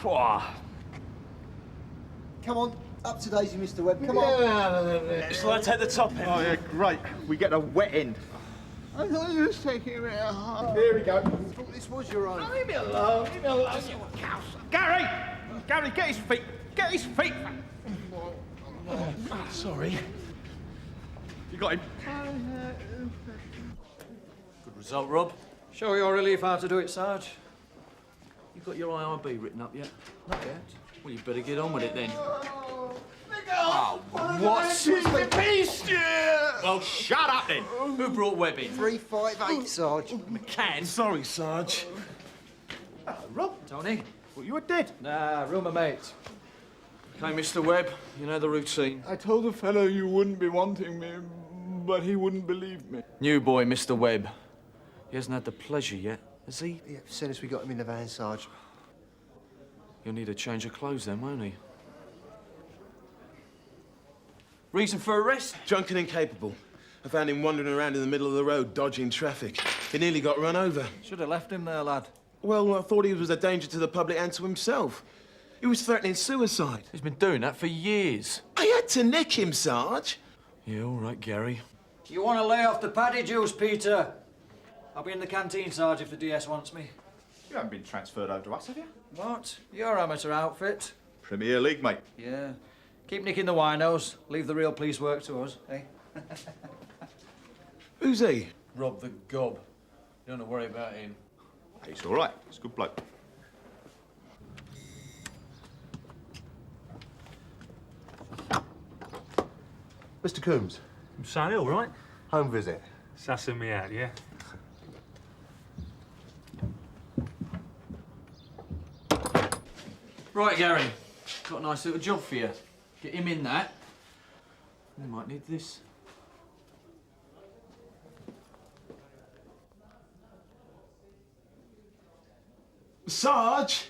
Come on, up to Daisy, Mr. Webb. Come on. Shall I take the top end? Oh, yeah, great. We get a wet end. I thought you was taking me out. Here we go. I thought this was your own. Oh, leave me alone. Leave me alone. Gary! Gary, get his feet. Get his feet. Sorry. You got him. Good result, Rob. Show your relief how to do it, Sarge. You got your IRB written up yet? Not yet. Well, you better get on with it then. Oh, what's the beast? Well, shut up then. Who brought Webb in? 358, Sarge. McCann. Sorry, Sarge. Rob, Tony? well, you were dead. Nah, rumour, mate. Okay, Mr. Webb, you know the routine. I told the fellow you wouldn't be wanting me, but he wouldn't believe me. New boy, Mr. Webb. He hasn't had the pleasure yet, has he? Yeah, as soon as we got him in the van, Sarge. He'll need a change of clothes then, won't he? Reason for arrest? Drunk and incapable. I found him wandering around in the middle of the road, dodging traffic. He nearly got run over. Should have left him there, lad. Well, I thought he was a danger to the public and to himself. He was threatening suicide. He's been doing that for years. I had to nick him, Sarge. Yeah, all right, Gary. You want to lay off the paddy juice, Peter? I'll be in the canteen, Sarge, if the DS wants me. You haven't been transferred over to us, have you? What? Your amateur outfit? Premier League, mate. Yeah. Keep nicking the winos. Leave the real police work to us, eh? Who's he? Rob the gob. You don't have to worry about him. He's all right. He's a good bloke. Mr. Coombs, Sonny, all right? home visit. Sussing me out, yeah? Right, Gary. Got a nice little job for you. Get him in that. You might need this. Sarge!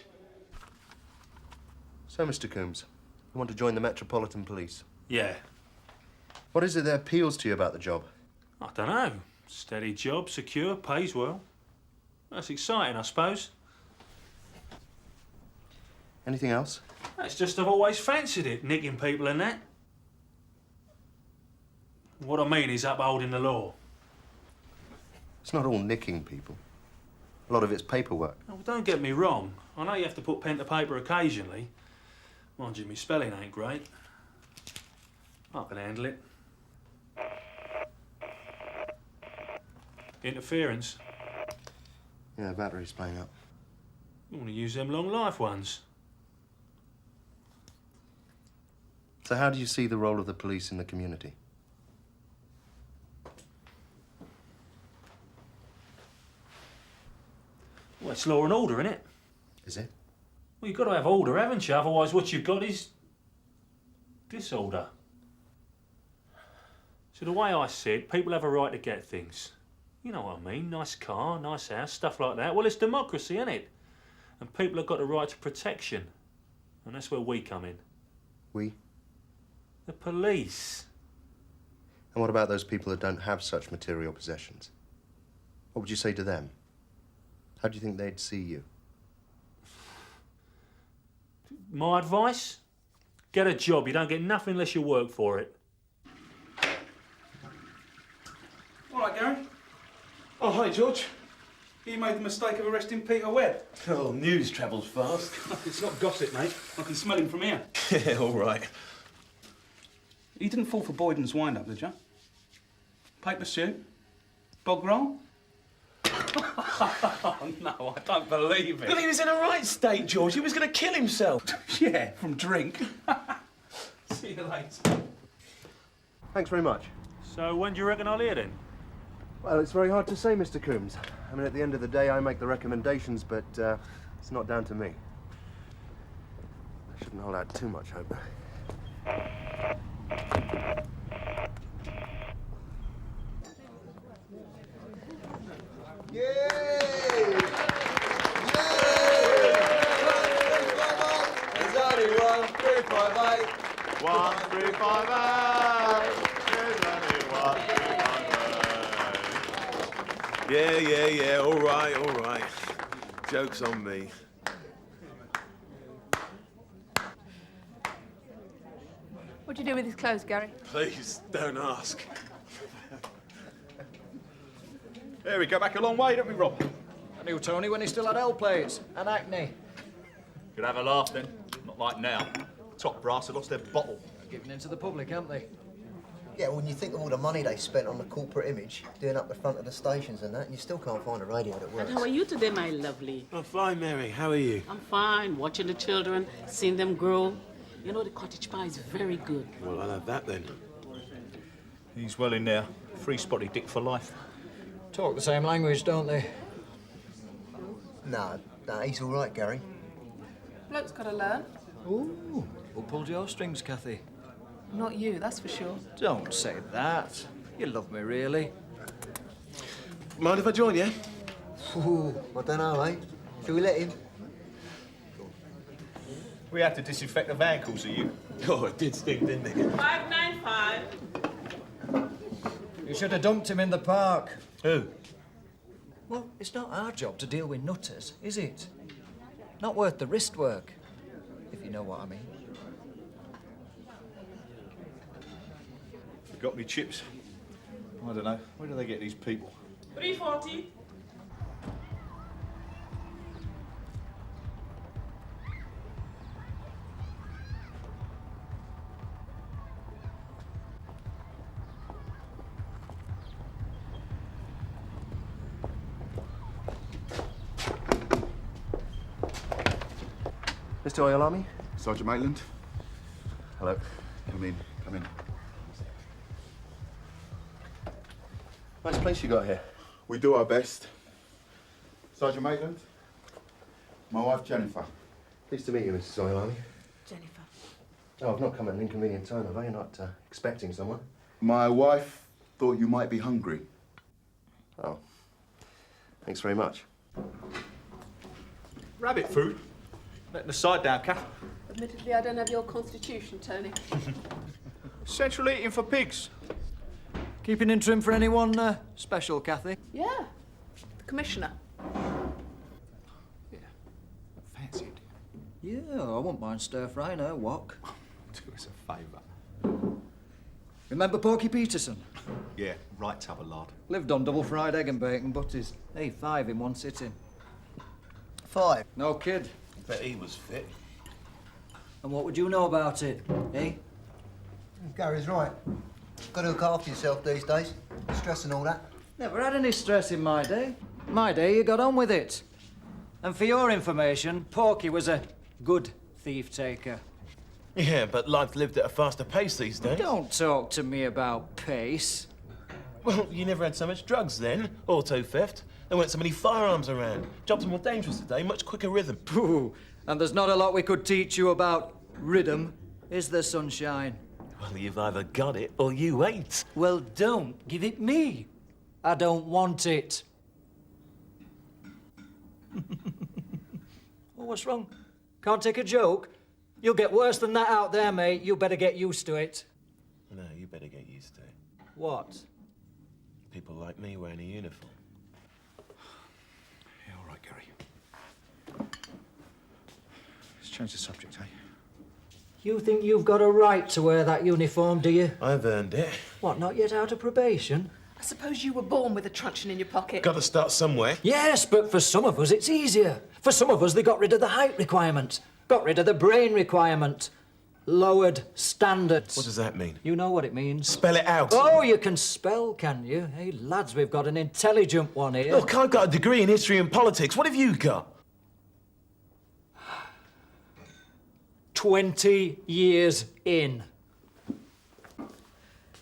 So, Mr. Coombs, you want to join the Metropolitan Police? Yeah. What is it that appeals to you about the job? I don't know. Steady job, secure, pays well. That's exciting, I suppose. Anything else? It's just I've always fancied it, nicking people and that. What I mean is upholding the law. It's not all nicking people. A lot of it's paperwork. Oh, don't get me wrong. I know you have to put pen to paper occasionally. Mind you, my spelling ain't great. I can handle it. Interference. Yeah, battery's playing up. You want to use them long life ones. So how do you see the role of the police in the community? Well, it's law and order, innit? Is it? Well, you've got to have order, haven't you? Otherwise, what you've got is disorder. So the way I see it, people have a right to get things. You know what I mean? Nice car, nice house, stuff like that. Well, it's democracy, innit? And people have got a right to protection. And that's where we come in. We? The police. And what about those people that don't have such material possessions? What would you say to them? How do you think they'd see you? My advice? Get a job. You don't get nothing unless you work for it. All right, Gary. Oh, hi, George. You made the mistake of arresting Peter Webb. Oh, news travels fast. It's not gossip, mate. I can smell him from here. Yeah, all right. You didn't fall for Boyden's wind-up, did you? Paper suit? Bog roll? Oh, no, I don't believe it. Well, he was in a right state, George. He was going to kill himself. Yeah, from drink. See you later. Thanks very much. So when do you reckon I'll hear then? Well, it's very hard to say, Mr. Coombs. I mean, at the end of the day, I make the recommendations, but it's not down to me. I shouldn't hold out too much hope. Yay! There's only 1358. 1358. There's only 1358. Yeah, all right. Joke's on me. What'd you do with his clothes, Gary? Please, don't ask. There we go back a long way, don't we, Rob? I knew Tony when he still had L plates and acne. Could have a laugh then. Not like now. Top brass have lost their bottle. Giving in to the public, haven't they? Yeah, when you think of all the money they spent on the corporate image, doing up the front of the stations and that, and you still can't find a radio that works. And how are you today, my lovely? I'm fine, Mary. How are you? I'm fine. Watching the children, seeing them grow. You know, the cottage pie is very good. Well, I'll have that then. He's well in there. Free spotty dick for life. Talk the same language, don't they? No, he's all right, Gary. Bloke's got to learn. Ooh, who pulled your strings, Kathy? Not you, that's for sure. Don't say that. You love me, really. Mind if I join you? Ooh, I don't know, eh? Shall we let him? We had to disinfect the ankles of you. Oh, it did stink, didn't it? 595. You should have dumped him in the park. Who? Well, it's not our job to deal with nutters, is it? Not worth the wrist work, if you know what I mean. You got any chips? I don't know. Where do they get these people? 340. Mr. Oyalami? Sergeant Maitland? Hello. Come in, come in. Nice place you got here. We do our best. Sergeant Maitland? My wife, Jennifer. Pleased to meet you, Mrs. Oyalami. Jennifer. Oh, I've not come at an inconvenient time, have I? You're not expecting someone? My wife thought you might be hungry. Oh. Thanks very much. Rabbit food. Letting the side down, Kath. Admittedly, I don't have your constitution, Tony. Central eating for pigs. Keeping in trim for anyone special, Kathy? Yeah, the commissioner. Yeah. Fancy it. Yeah, I wouldn't mind stir-frying her wok. Do us a favour. Remember Porky Peterson? Yeah, right to have a lard. Lived on double fried egg and bacon butties. Hey, 5 in one sitting. 5. No kid. Bet he was fit. And what would you know about it, eh? Gary's right. Got to look after yourself these days. Stress and all that. Never had any stress in my day. My day, you got on with it. And for your information, Porky was a good thief-taker. Yeah, but life lived at a faster pace these days. Don't talk to me about pace. Well, you never had so much drugs then. Auto theft. There weren't so many firearms around. Jobs are more dangerous today, much quicker rhythm. Pooh. And there's not a lot we could teach you about rhythm, is there, sunshine? Well, you've either got it or you ain't. Well, don't give it me. I don't want it. Oh, what's wrong? Can't take a joke? You'll get worse than that out there, mate. You better get used to it. No, you better get used to it. What? People like me wearing a uniform. Yeah, all right, Gary. Let's change the subject, eh? You think you've got a right to wear that uniform, do you? I've earned it. What, not yet out of probation? I suppose you were born with a truncheon in your pocket. Got to start somewhere. Yes, but for some of us it's easier. For some of us they got rid of the height requirement, got rid of the brain requirement, lowered standards. What does that mean? You know what it means. Spell it out. Oh, you can spell, can you? Hey, lads, we've got an intelligent one here. Look, I've got a degree in history and politics. What have you got? 20 years in.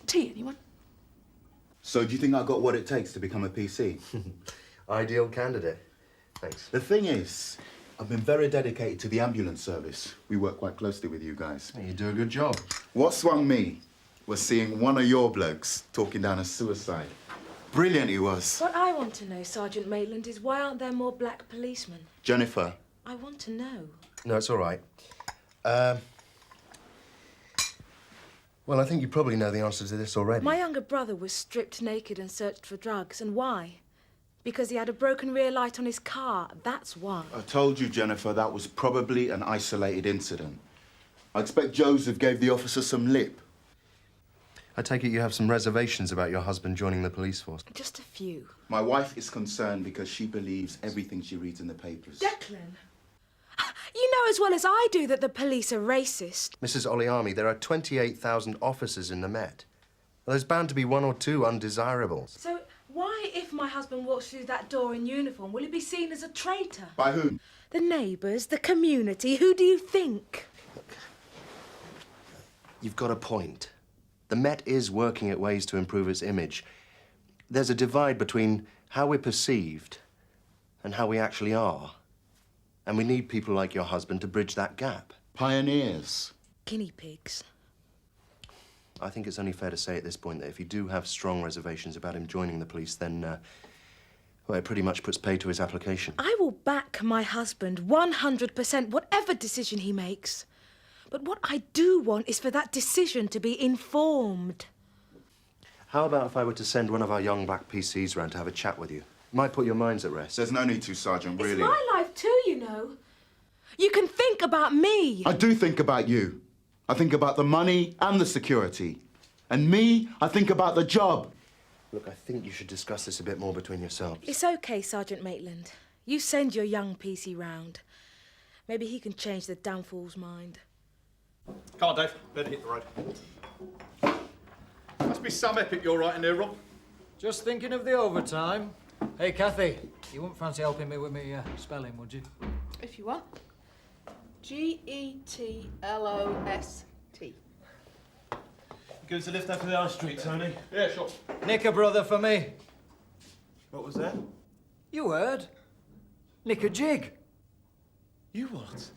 Tea, anyone? So do you think I got what it takes to become a PC? Ideal candidate. Thanks. The thing is, I've been very dedicated to the ambulance service. We work quite closely with you guys. You do a good job. What swung me was seeing one of your blokes talking down a suicide. Brilliant he was. What I want to know, Sergeant Maitland, is why aren't there more black policemen? Jennifer. I want to know. No, it's all right. Well, I think you probably know the answer to this already. My younger brother was stripped naked and searched for drugs. And why? Because he had a broken rear light on his car. That's why. I told you, Jennifer, that was probably an isolated incident. I expect Joseph gave the officer some lip I take it you have some reservations about your husband joining the police force. Just a few. My wife is concerned because she believes everything she reads in the papers. Declan! You know as well as I do that the police are racist. Mrs. Oliami, there are 28,000 officers in the Met. Well, there's bound to be one or two undesirables. So why, if my husband walks through that door in uniform, will he be seen as a traitor? By whom? The neighbours, the community. Who do you think? You've got a point. The Met is working at ways to improve its image. There's a divide between how we're perceived and how we actually are. And we need people like your husband to bridge that gap. Pioneers. Guinea pigs. I think it's only fair to say at this point that if you do have strong reservations about him joining the police, then, well, it pretty much puts pay to his application. I will back my husband 100%, whatever decision he makes. But what I do want is for that decision to be informed. How about if I were to send one of our young black PCs round to have a chat with you? Might put your minds at rest. There's no need to, Sergeant, really. It's my life too, you know. You can think about me. I do think about you. I think about the money and the security. And me, I think about the job. Look, I think you should discuss this a bit more between yourselves. It's okay, Sergeant Maitland. You send your young PC round. Maybe he can change the damn fool's mind. Come on, Dave. Better hit the road. Must be some epic you're writing there, Rob. Just thinking of the overtime. Hey, Kathy, you wouldn't fancy helping me with me spelling, would you? If you want. Getlost. Give us a lift up to the high street, Tony. Yeah, sure. Nick a brother for me. What was that? You heard? Nick a jig. You what?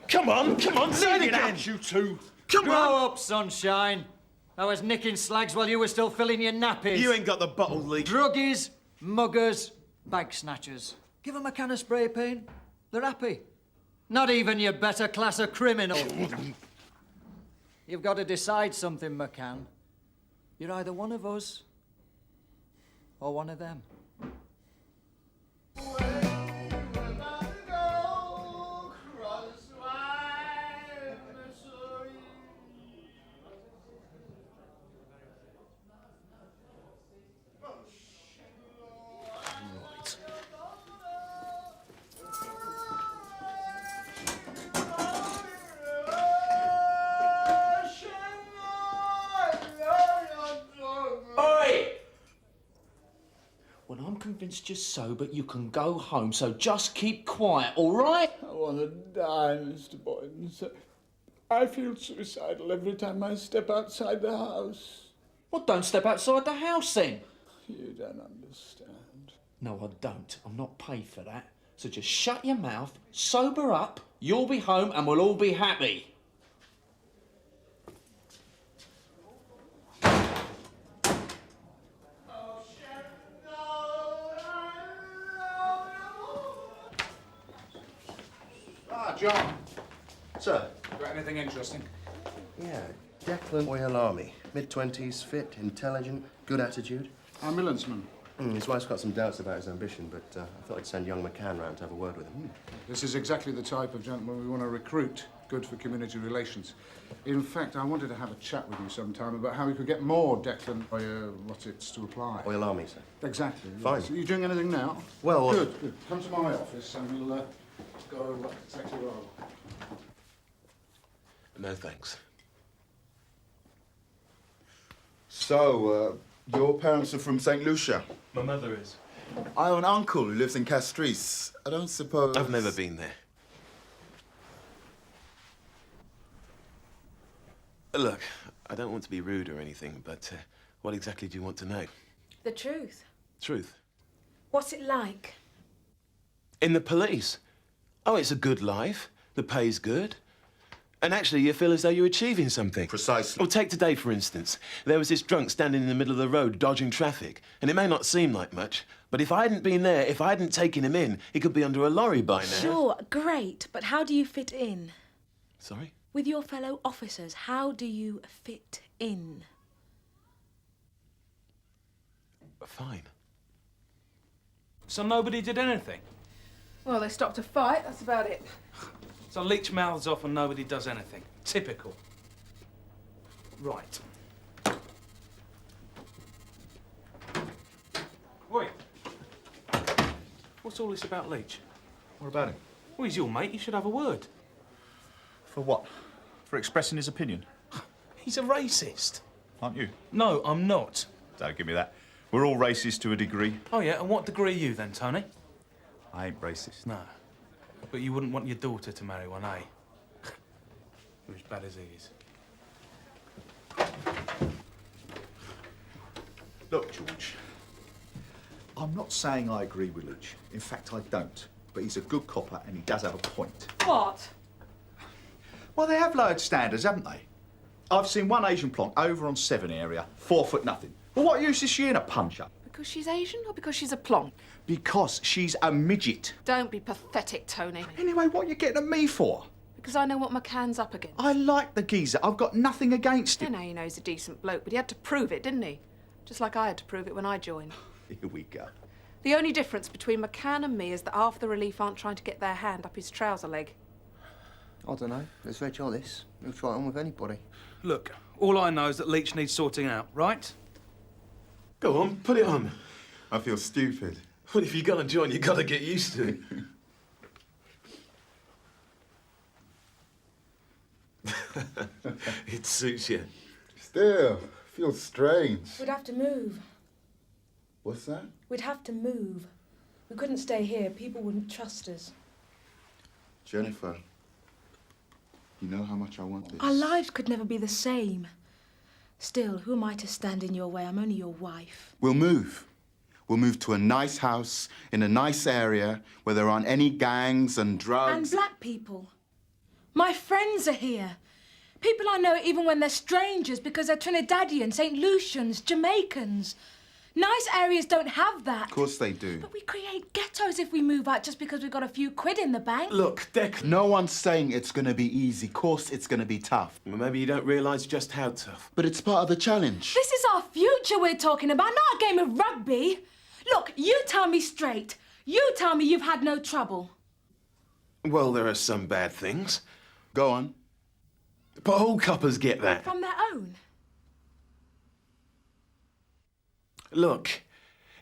Come on, leave it out, you two. Come Grow on. up, sunshine. I was nicking slags while you were still filling your nappies. You ain't got the bottle leak. Druggies, muggers, bag snatchers. Give them a can of spray paint. They're happy. Not even your better class of criminal. You've got to decide something, McCann. You're either one of us or one of them. When I'm convinced you're sober, you can go home, so just keep quiet, all right? I want to die, Mr. Boyden. I feel suicidal every time I step outside the house. Well, don't step outside the house, then. You don't understand. No, I don't. I'm not paid for that. So just shut your mouth, sober up, you'll be home, and we'll all be happy. John. Sir? Got anything interesting? Yeah, Declan Oyalami. Mid-20s, fit, intelligent, good attitude. Ambulanceman. His wife's got some doubts about his ambition, but I thought I'd send young McCann round to have a word with him. This is exactly the type of gentleman we want to recruit. Good for community relations. In fact, I wanted to have a chat with you sometime about how we could get more Declan what's it's to apply. Oyalami, sir. Exactly. Fine. Yes. Are you doing anything now? Well, Good, good. Come to my office and we'll go take a roll. No thanks. So, your parents are from St. Lucia? My mother is. I have an uncle who lives in Castries. I don't suppose... I've never been there. Look, I don't want to be rude or anything, but what exactly do you want to know? The truth. Truth. What's it like? In the police. Oh, it's a good life. The pay's good. And actually, you feel as though you're achieving something. Precisely. Well, take today, for instance. There was this drunk standing in the middle of the road, dodging traffic. And it may not seem like much, but if I hadn't been there, if I hadn't taken him in, he could be under a lorry by now. Sure, great. But how do you fit in? Sorry? With your fellow officers, how do you fit in? Fine. So nobody did anything? Well, they stopped a fight, that's about it. So leech mouths off and nobody does anything. Typical. Right. What's all this about Leach? What about him? Well, he's your mate. You should have a word. For what? For expressing his opinion? He's a racist. Aren't you? No, I'm not. Don't give me that. We're all racist to a degree. Oh, yeah? And what degree are you then, Tony? I ain't racist. No. But you wouldn't want your daughter to marry one, eh? You're as bad as he is. Look, George, I'm not saying I agree with Leach. In fact, I don't. But he's a good copper and he does have a point. What? Well, they have lowered standards, haven't they? I've seen one Asian plonk over on 7 area, 4 foot nothing. Well, what use is she in a puncher? Because she's Asian or because she's a plonk? Because she's a midget. Don't be pathetic, Tony. Anyway, what are you getting at me for? Because I know what McCann's up against. I like the geezer. I've got nothing against I him. know you know he's a decent bloke, but he had to prove it, didn't he? Just like I had to prove it when I joined. Here we go. The only difference between McCann and me is that half the relief aren't trying to get their hand up his trouser leg. I don't know. Let's Reg on this. We'll try it on with anybody. Look, all I know is that Leach needs sorting out, right? Go on, put it on. I feel stupid. Well, if you're gonna join, you gotta get used to it. It suits you. Still, feels strange. We'd have to move. What's that? We'd have to move. We couldn't stay here. People wouldn't trust us. Jennifer, you know how much I want this. Our lives could never be the same. Still, who am I to stand in your way? I'm only your wife. We'll move. We'll move to a nice house in a nice area where there aren't any gangs and drugs. And black people. My friends are here. People I know even when they're strangers because they're Trinidadians, St. Lucians, Jamaicans. Nice areas don't have that. Of course they do. But we create ghettos if we move out just because we've got a few quid in the bank. Look, Declan. No one's saying it's going to be easy. Of course it's going to be tough. Well, maybe you don't realise just how tough. But it's part of the challenge. This is our future we're talking about, not a game of rugby. Look, you tell me straight. You tell me you've had no trouble. Well, there are some bad things. Go on. But all coppers get that. From their own. Look,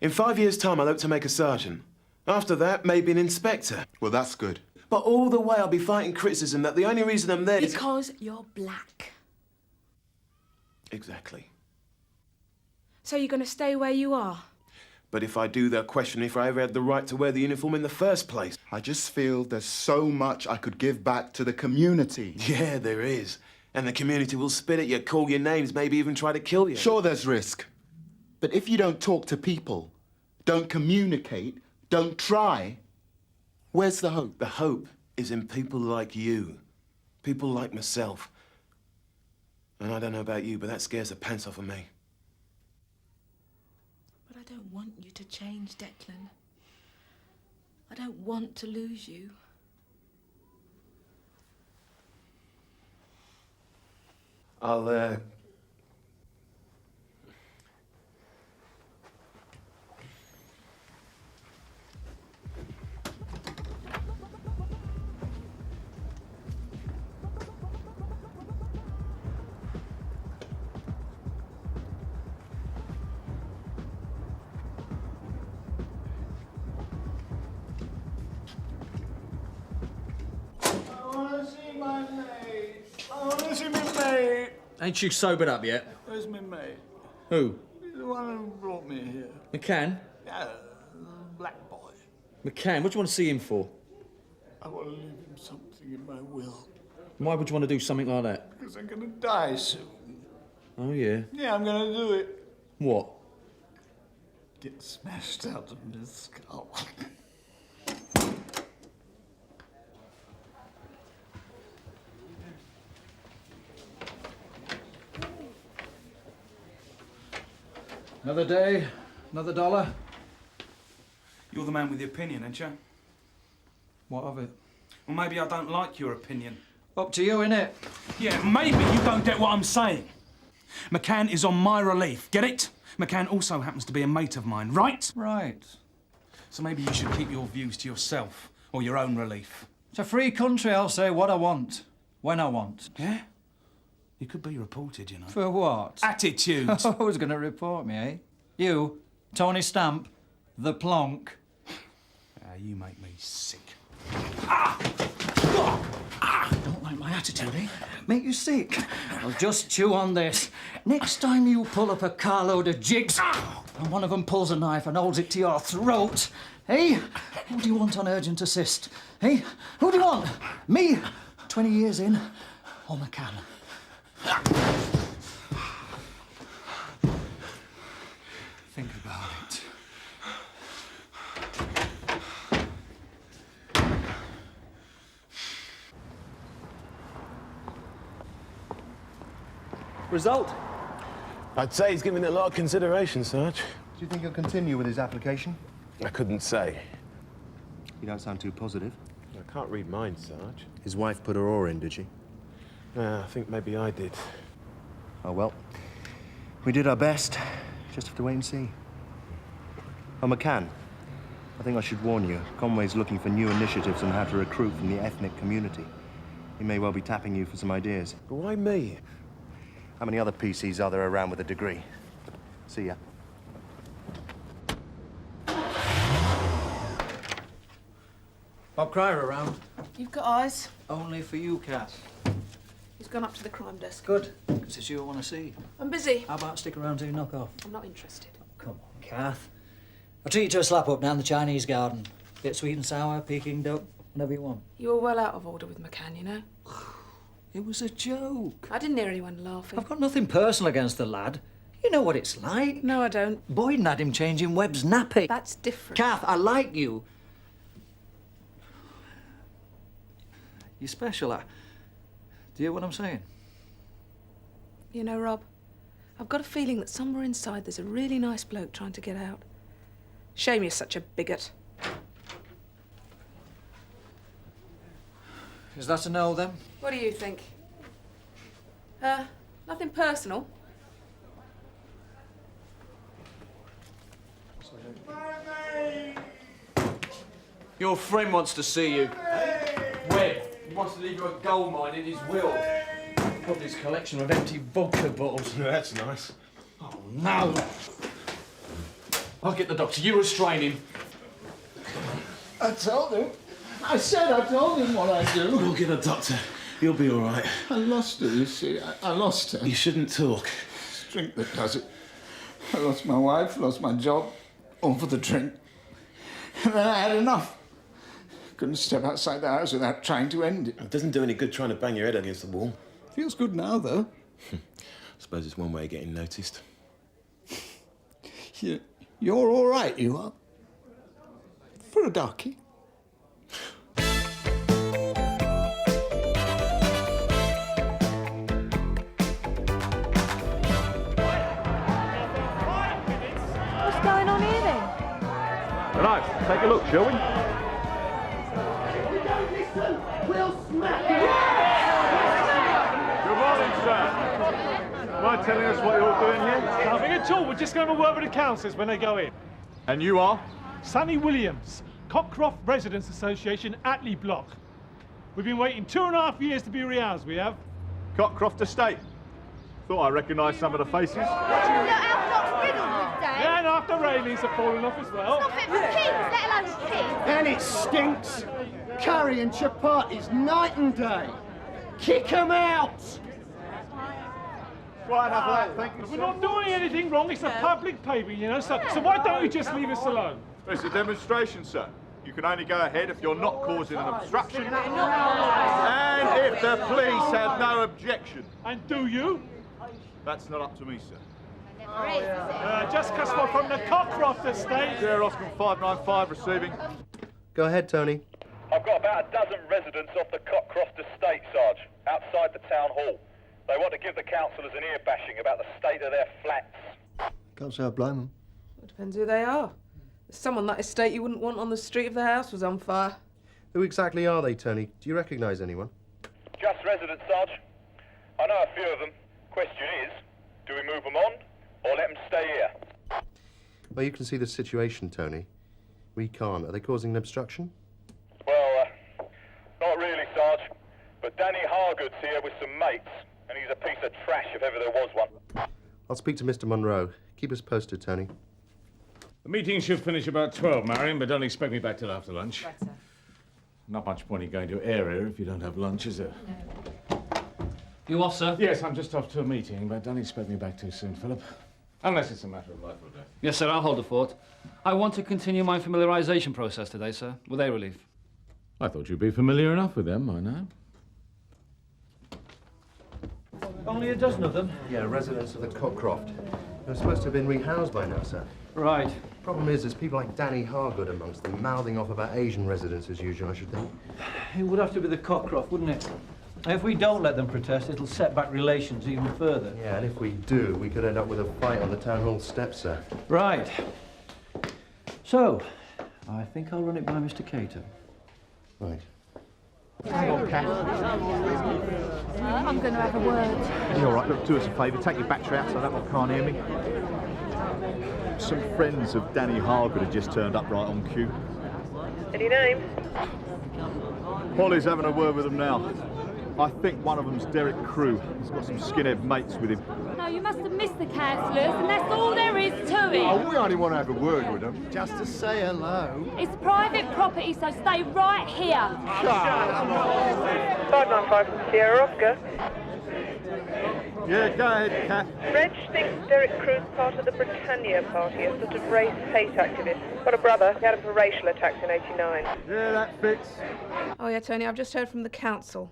in 5 years' time, I'll hope to make a sergeant. After that, maybe an inspector. Well, that's good. But all the way, I'll be fighting criticism that the only reason I'm there is... Because you're black. Exactly. So you're going to stay where you are? But if I do, they'll question if I ever had the right to wear the uniform in the first place. I just feel there's so much I could give back to the community. Yeah, there is. And the community will spit at you, call your names, maybe even try to kill you. Sure, there's risk. But if you don't talk to people, don't communicate, don't try, where's the hope? The hope is in people like you. People like myself. And I don't know about you, but that scares the pants off of me. But I don't want you to change, Declan. I don't want to lose you. I'll, Ain't you sobered up yet? Where's my mate? Who? He's the one who brought me here. McCann? Yeah, the black boy. McCann, what do you want to see him for? I want to leave him something in my will. Why would you want to do something like that? Because I'm going to die soon. Oh, yeah. Yeah, I'm going to do it. What? Get smashed out of his skull. Another day, another dollar. You're the man with the opinion, ain't you? What of it? Well, maybe I don't like your opinion. Up to you, innit? Yeah, maybe you don't get what I'm saying. McCann is on my relief, get it? McCann also happens to be a mate of mine, right? Right. So maybe you should keep your views to yourself, or your own relief. It's a free country, I'll say what I want, when I want. Yeah? You could be reported, you know. For what? Attitudes. Who's going to report me, eh? You, Tony Stamp, the plonk. you make me sick. Don't like my attitude, eh? Make you sick. I'll just chew on this. Next time you pull up a carload of jigs and one of them pulls a knife and holds it to your throat, eh? Who do you want on urgent assist? Eh? Who do you want? Me, 20 years in, or McCann? Think about it. Result? I'd say he's given it a lot of consideration, Sarge. Do you think he'll continue with his application? I couldn't say. You don't sound too positive. I can't read minds, Sarge. His wife put her oar in, did she? I think maybe I did. Oh, well. We did our best. Just have to wait and see. Oh, McCann. I think I should warn you. Conway's looking for new initiatives on how to recruit from the ethnic community. He may well be tapping you for some ideas. But why me? How many other PCs are there around with a degree? See ya. Bob Cryer around? You've got eyes. Only for you, Cat. He's gone up to the crime desk. Good, because it's you I want to see. I'm busy. How about stick around till you knock off? I'm not interested. Come on, Kath. I'll treat you to a slap up down the Chinese garden. Get sweet and sour, Peking duck, whatever you want. You were well out of order with McCann, you know. It was a joke. I didn't hear anyone laughing. I've got nothing personal against the lad. You know what it's like. No, I don't. Boyden had him changing Webb's nappy. That's different. Kath, I like you. You're special. Do you hear what I'm saying? You know, Rob, I've got a feeling that somewhere inside there's a really nice bloke trying to get out. Shame you're such a bigot. Is that a no, then? What do you think? Nothing personal. Your friend wants to see you. Webb. He wants to leave you a gold mine in his will. Probably his collection of empty vodka bottles. Yeah, that's nice. Oh, no. I'll get the doctor. You restrain him. I told him. I said I told him what I'd do. We'll get a doctor. You'll be all right. I lost her, you see. I lost her. You shouldn't talk. It's drink that does it. I lost my wife, lost my job, all for the drink. And then I had enough. Couldn't step outside the house without trying to end it. It doesn't do any good trying to bang your head against the wall. Feels good now, though. I suppose it's one way of getting noticed. You're all right, you are. For a darkie. What's going on here, then? Right, take a look, shall we? We'll smack it! Good morning, sir. Mind telling us what you're doing here? Nothing at all. We're just going to work with the councillors when they go in. And you are? Sonny Williams, Cockcroft Residents Association, Atley Block. We've been waiting 2.5 years to be rehoused, we have. Cockcroft Estate. Thought I recognised some of the faces. Look, our block's riddled with days. Yeah, and after railings have fallen off as well. It's not fit for kings, let alone kids. And it stinks. Curry and chapati's night and day. Kick 'em out! Right, enough of that, thank you, We're not doing anything wrong. It's a public paving, you know, so why don't you just leave us alone? It's a demonstration, sir. You can only go ahead if you're not causing an obstruction. And if the police have no objection. And do you? That's not up to me, sir. Just customer from the Cockcroft Estate. Sierra Oscar 595 receiving. Go ahead, Tony. I've got about a dozen residents off the Cockcroft Estate, Sarge, outside the town hall. They want to give the councillors an ear bashing about the state of their flats. Can't say I blame them. It depends who they are. There's someone that estate you wouldn't want on the street if the house was on fire. Who exactly are they, Tony? Do you recognise anyone? Just residents, Sarge. I know a few of them. Question is, do we move them on or let them stay here? Well, you can see the situation, Tony. We can't. Are they causing an obstruction? Well, not really, Sarge. But Danny Hargood's here with some mates, and he's a piece of trash if ever there was one. I'll speak to Mr. Monroe. Keep us posted, Tony. The meeting should finish about 12, Marion, but don't expect me back till after lunch. Right, sir. Not much point in going to area if you don't have lunch, is there? No. You off, sir? Yes, I'm just off to a meeting, but don't expect me back too soon, Philip. Unless it's a matter of life or death. Yes, sir, I'll hold the fort. I want to continue my familiarisation process today, sir, with A relief. I thought you'd be familiar enough with them by now. Only a dozen of them? Yeah, residents of the Croft. They're supposed to have been rehoused by now, sir. Right. Problem is, there's people like Danny Hargood amongst them, mouthing off about Asian residents as usual, I should think. It would have to be the Croft, wouldn't it? If we don't let them protest, it'll set back relations even further. Yeah, and if we do, we could end up with a fight on the town hall steps, sir. Right. So, I think I'll run it by Mr. Cato. Right. Hang on, Cat. I'm going to have a word. You're all right. Look, do us a favour. Take your battery out so that one can't hear me. Some friends of Danny Hargood have just turned up right on cue. Any names? Polly's having a word with them now. I think one of them's Derek Crew. He's got some skinhead mates with him. No, you must have missed the councillors, and that's all there is to it. Oh, we only want to have a word with them. Just to say hello. It's private property, so stay right here. 595 from Sierra Oscar. Yeah, go ahead, Cat. Reg thinks Derek Crew's part of the Britannia Party, a sort of race hate activist. Got a brother, he had him for racial attacks in 89. Yeah, that fits. Oh, yeah, Tony, I've just heard from the council.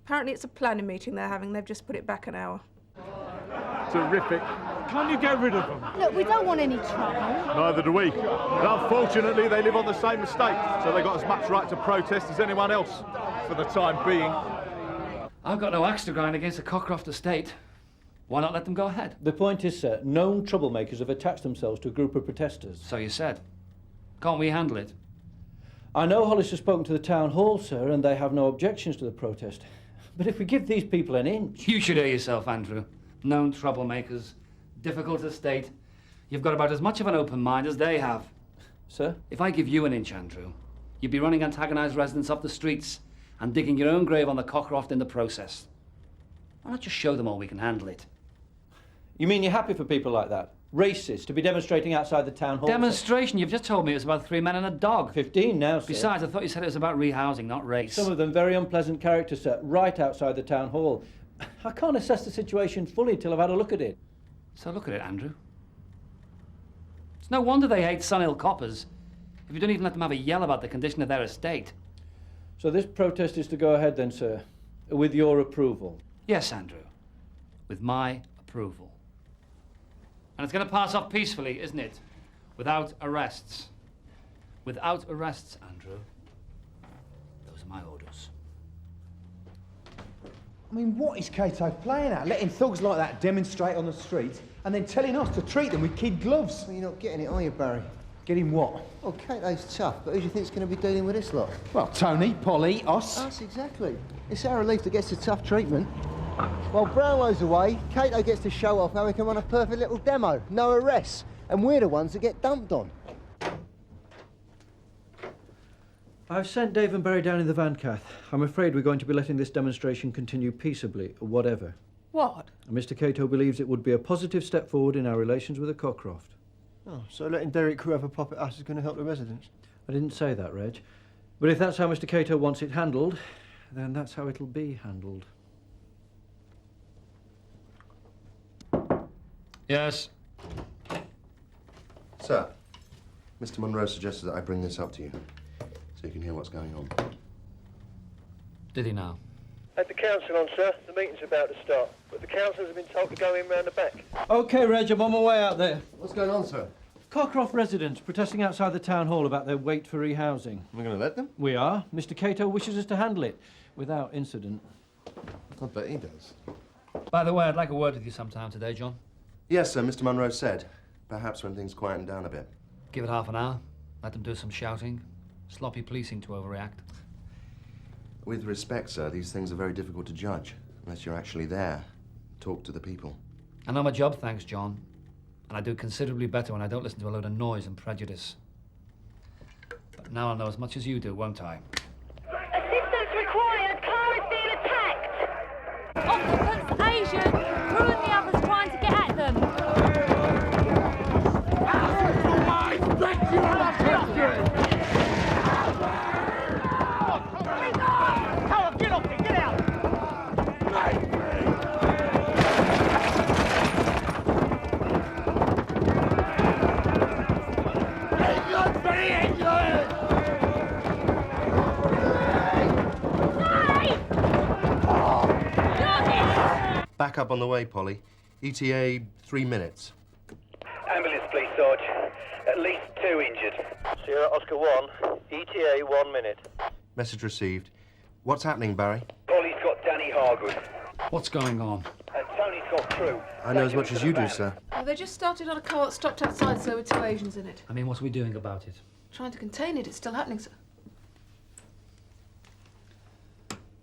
Apparently it's a planning meeting they're having. They've just put it back an hour. Terrific. Can't you get rid of them? Look, we don't want any trouble. Neither do we. But unfortunately, they live on the same estate, so they've got as much right to protest as anyone else, for the time being. I've got no axe to grind against the Cockcroft estate. Why not let them go ahead? The point is, sir, known troublemakers have attached themselves to a group of protesters. So you said. Can't we handle it? I know Hollis has spoken to the town hall, sir, and they have no objections to the protest. But if we give these people an inch... You should hear yourself, Andrew. Known troublemakers, difficult estate. You've got about as much of an open mind as they have. Sir? If I give you an inch, Andrew, you'd be running antagonised residents off the streets and digging your own grave on the Cockcroft in the process. Why not just show them all we can handle it? You mean you're happy for people like that? Racists to be demonstrating outside the town hall? Demonstration? You've just told me it was about 3 men and a dog. 15 now, sir. Besides, I thought you said it was about rehousing, not race. Some of them very unpleasant characters, sir, right outside the town hall. I can't assess the situation fully till I've had a look at it. So look at it, Andrew. It's no wonder they hate Sunhill coppers if you don't even let them have a yell about the condition of their estate. So this protest is to go ahead then, sir, with your approval? Yes, Andrew. With my approval. And it's going to pass off peacefully, isn't it? Without arrests. Without arrests, Andrew. Those are my orders. I mean, what is Cato playing at? Letting thugs like that demonstrate on the street and then telling us to treat them with kid gloves. Well, you're not getting it, are you, Barry? Getting what? Well, Cato's tough, but who do you think's going to be dealing with this lot? Well, Tony, Polly, us. Us, exactly. It's our relief that gets the tough treatment. While Brownlow's away, Cato gets to show off how he can run a perfect little demo. No arrests. And we're the ones that get dumped on. I've sent Dave and Barry down in the van, Kath. I'm afraid we're going to be letting this demonstration continue peaceably, or whatever. What? And Mr. Cato believes it would be a positive step forward in our relations with the Cockcroft. Oh, so letting Derek Crew have a pop at us is going to help the residents? I didn't say that, Reg. But if that's how Mr. Cato wants it handled, then that's how it'll be handled. Yes. Sir, Mr. Munro suggested that I bring this up to you, so you can hear what's going on. Did he now? Had the council on, sir. The meeting's about to start. But the councillors have been told to go in round the back. OK, Reg, I'm on my way out there. What's going on, sir? Cockcroft residents protesting outside the town hall about their wait for rehousing. We're going to let them? We are. Mr. Cato wishes us to handle it without incident. I bet he does. By the way, I'd like a word with you sometime today, John. Yes, sir, Mr. Munro said. Perhaps when things quieten down a bit. Give it half an hour. Let them do some shouting. Sloppy policing to overreact. With respect, sir, these things are very difficult to judge, unless you're actually there. Talk to the people. I know my job, thanks, John. And I do considerably better when I don't listen to a load of noise and prejudice. But now I'll know as much as you do, won't I? Assistance required. Car is being attacked. Occupants Asian. Crew and the others trying to get at them. Backup on the way, Polly. ETA 3 minutes. Ambulance, please, Sarge. At least 2 injured. Sierra Oscar 1, ETA 1 minute. Message received. What's happening, Barry? Polly's got Danny Hargood. What's going on? And Tony's got crew. I know as much as you do, sir. Well, they just started on a car that stopped outside, sir, with 2 Asians in it. I mean, what are we doing about it? Trying to contain it. It's still happening, sir.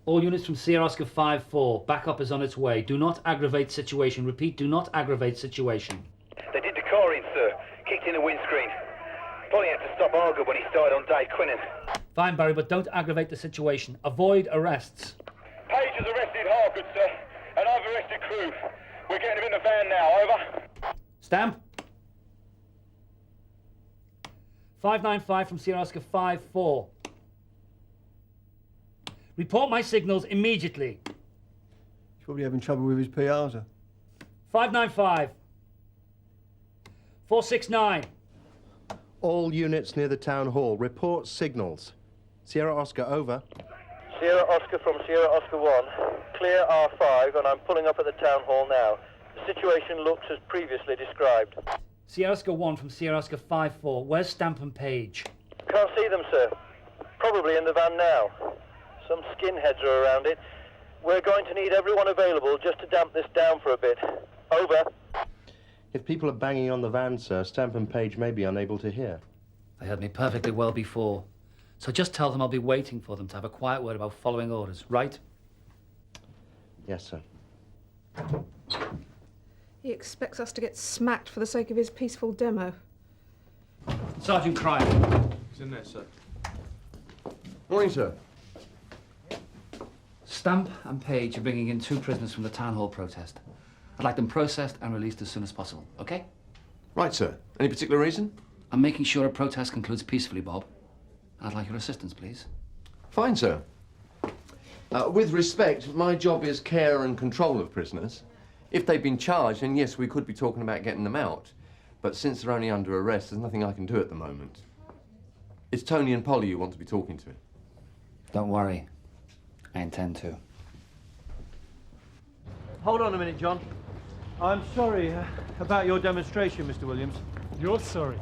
All units from Sierra Oscar 5-4. Backup is on its way. Do not aggravate situation. Repeat, do not aggravate situation. They did the car in, sir. Kicked in the windscreen. Polly had to stop Hargood when he started on Dave Quinnen. Fine, Barry, but don't aggravate the situation. Avoid arrests. Page has arrested Hargood, sir. And I've arrested crew. We're getting him in the van now, over. Stamp. 595 from Sierra Oscar 5-4. Report my signals immediately. He's probably having trouble with his PRs, sir. 595. 469. All units near the town hall. Report signals. Sierra Oscar, over. Sierra Oscar from Sierra Oscar 1. Clear R5, and I'm pulling up at the town hall now. The situation looks as previously described. Sierra Oscar 1 from Sierra Oscar 5-4. Where's Stamp and Page? Can't see them, sir. Probably in the van now. Some skinheads are around it. We're going to need everyone available just to damp this down for a bit. Over. If people are banging on the van, sir, Stamp and Page may be unable to hear. They heard me perfectly well before. So just tell them I'll be waiting for them to have a quiet word about following orders, right? Yes, sir. He expects us to get smacked for the sake of his peaceful demo. Sergeant Cryer. He's in there, sir. Morning, sir. Stamp and Page are bringing in 2 prisoners from the town hall protest. I'd like them processed and released as soon as possible, okay? Right, sir. Any particular reason? I'm making sure a protest concludes peacefully, Bob. I'd like your assistance, please. Fine, sir. With respect, my job is care and control of prisoners. If they've been charged, then yes, we could be talking about getting them out. But since they're only under arrest, there's nothing I can do at the moment. It's Tony and Polly you want to be talking to. Don't worry. I intend to. Hold on a minute, John. I'm sorry about your demonstration, Mr. Williams. You're sorry.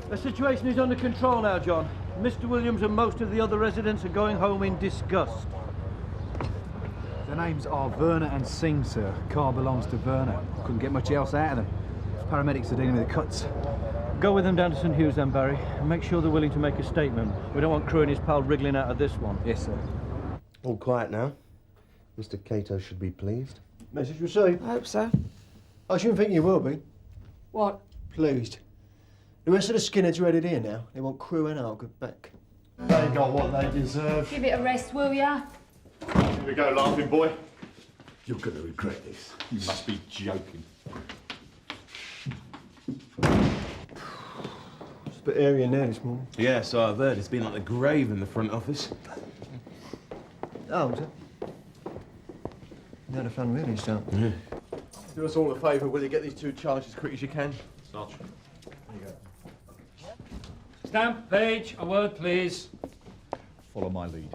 The situation is under control now, John. Mr. Williams and most of the other residents are going home in disgust. Their names are Werner and Singh, sir. Car belongs to Werner. Couldn't get much else out of them. Paramedics are dealing with the cuts. Go with them down to St. Hugh's then, Barry, and make sure they're willing to make a statement. We don't want Crew and his pal wriggling out of this one. Yes, sir. All quiet now. Mr. Cato should be pleased. Message received. I hope so. I shouldn't think you will be. What? Pleased. The rest of the skinheads are headed here now. They want Crew and Hargood back. They got what they deserve. Give it a rest, will ya? Here we go, laughing boy. You're going to regret this. You must be joking. It's a bit airy in there this morning. Yeah, so I've heard. It's been like a grave in the front office. Oh, was it? You had a fun really, so. Yeah. Do us all a favour, will you? Get these 2 charged as quick as you can. Sarge. There you go. Stamp, Page, a word, please. Follow my lead.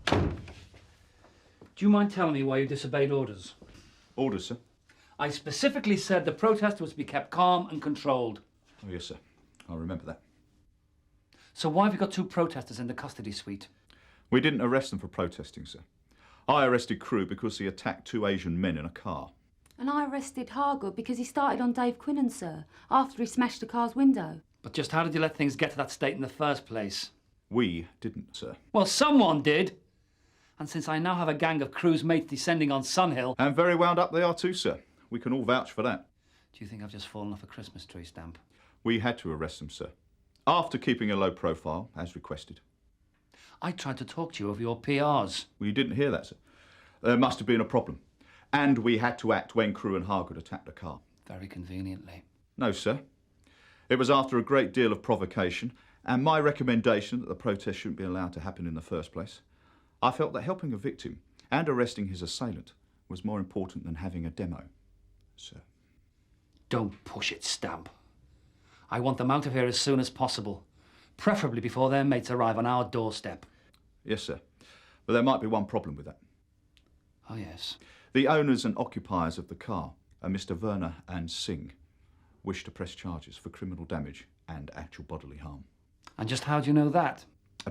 Do you mind telling me why you disobeyed orders? Orders, sir? I specifically said the protest was to be kept calm and controlled. Oh, yes, sir. I remember that. So why have you got 2 protesters in the custody suite? We didn't arrest them for protesting, sir. I arrested Crew because he attacked 2 Asian men in a car. And I arrested Hargood because he started on Dave Quinnen, sir, after he smashed the car's window. But just how did you let things get to that state in the first place? We didn't, sir. Well, someone did. And since I now have a gang of Crew's mates descending on Sunhill... And very wound up they are too, sir. We can all vouch for that. Do you think I've just fallen off a Christmas tree, Stamp? We had to arrest them, sir. After keeping a low profile, as requested. I tried to talk to you over your PRs. Well, you didn't hear that, sir. There must have been a problem. And we had to act when Crew and Hargood attacked the car. Very conveniently. No, sir. It was after a great deal of provocation and my recommendation that the protest shouldn't be allowed to happen in the first place. I felt that helping a victim and arresting his assailant was more important than having a demo, sir. Don't push it, Stamp. I want them out of here as soon as possible. preferably before their mates arrive on our doorstep. Yes, sir. But there might be one problem with that. Oh, yes. The owners and occupiers of the car, Mr. Werner and Singh, wish to press charges for criminal damage and actual bodily harm. And just how do you know that?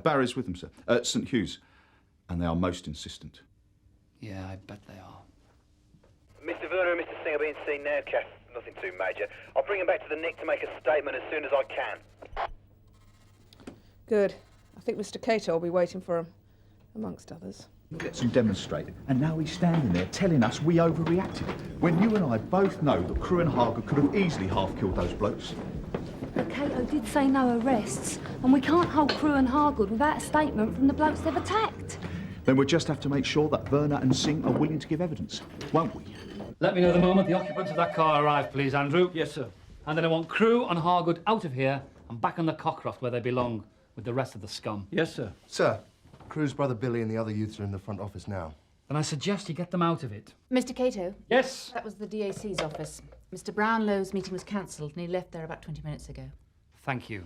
Barry's with them, sir, at St. Hugh's, and they are most insistent. Yeah, I bet they are. Mr. Werner and Mr. Singh are being seen now, Kath. Nothing too major. I'll bring them back to the Nick to make a statement as soon as I can. Good. I think Mr. Cato will be waiting for him, amongst others. Gets him demonstrated, and now he's standing there telling us we overreacted, when you and I both know that Crewe and Hargood could have easily half-killed those blokes. But Cato did say no arrests, and we can't hold Crewe and Hargood without a statement from the blokes they've attacked. Then we'll just have to make sure that Werner and Singh are willing to give evidence, won't we? Let me know the moment the occupants of that car arrive, please, Andrew. Yes, sir. And then I want Crewe and Hargood out of here and back on the Cockcroft where they belong, with the rest of the scum. Yes, sir. Sir, Crewe's brother Billy and the other youths are in the front office now. Then I suggest you get them out of it. Mr. Cato? Yes? That was the DAC's office. Mr. Brownlow's meeting was cancelled and he left there about 20 minutes ago. Thank you.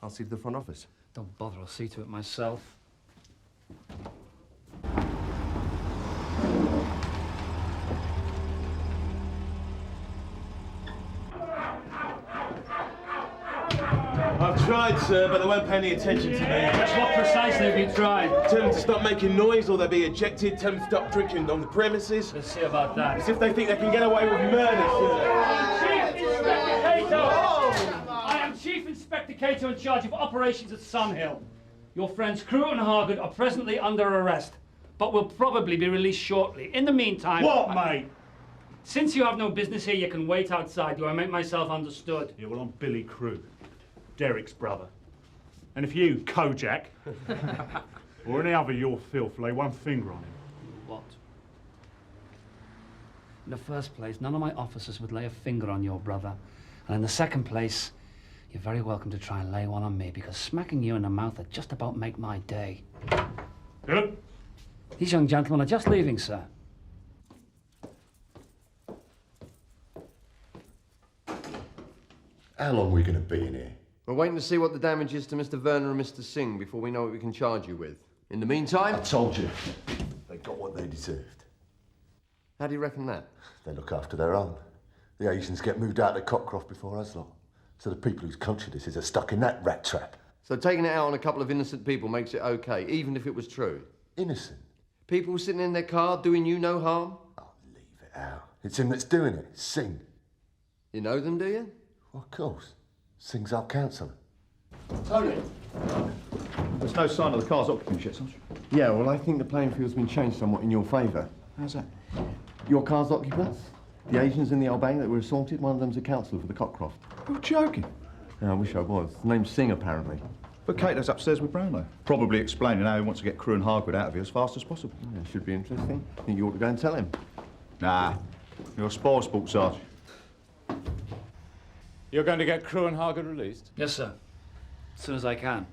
I'll see to the front office. Don't bother, I'll see to it myself. I've tried, sir, but they won't pay any attention to me. Just what precisely have you tried? Tell them to stop making noise or they'll be ejected. Tell them to stop drinking on the premises. Let's see about that. As if they think they can get away with murder, sir. Chief Inspector Cato! I am Chief Inspector Cato in charge of operations at Sunhill. Your friends Crewe and Hargood are presently under arrest, but will probably be released shortly. In the meantime... What, mate? Since you have no business here, you can wait outside. Do I make myself understood? Yeah, well, I'm Billy Crewe, Derek's brother. And if you, Kojak, or any other your filth, lay one finger on him. What? In the first place, none of my officers would lay a finger on your brother. And in the second place, you're very welcome to try and lay one on me, because smacking you in the mouth would just about make my day. Good. These young gentlemen are just leaving, sir. How long are we going to be in here? We're waiting to see what the damage is to Mr. Werner and Mr. Singh before we know what we can charge you with. In the meantime... I told you. They got what they deserved. How do you reckon that? They look after their own. The Asians get moved out of Cockcroft before us lot. So the people whose country this is are stuck in that rat trap. So taking it out on a couple of innocent people makes it okay, even if it was true? Innocent? People sitting in their car doing you no harm? Oh, leave it out. It's him that's doing it. Singh. You know them, do you? Well, of course. Singh's our counsellor. Tony! There's no sign of the car's occupants yet, Sergeant. Yeah, well, I think the playing field's been changed somewhat in your favour. How's that? Your car's occupants? The Asians in the old bank that were assaulted, one of them's a counsellor for the Cockcroft. You're joking. Yeah, I wish I was. His name's Singh, apparently. But Cato's upstairs with Brownlow, probably explaining how he wants to get Crewe and Hargood out of here as fast as possible. Yeah, should be interesting. I think you ought to go and tell him. Nah, you're a spoil sport, Sarge. You're going to get Crewe and Hargood released? Yes, sir. As soon as I can.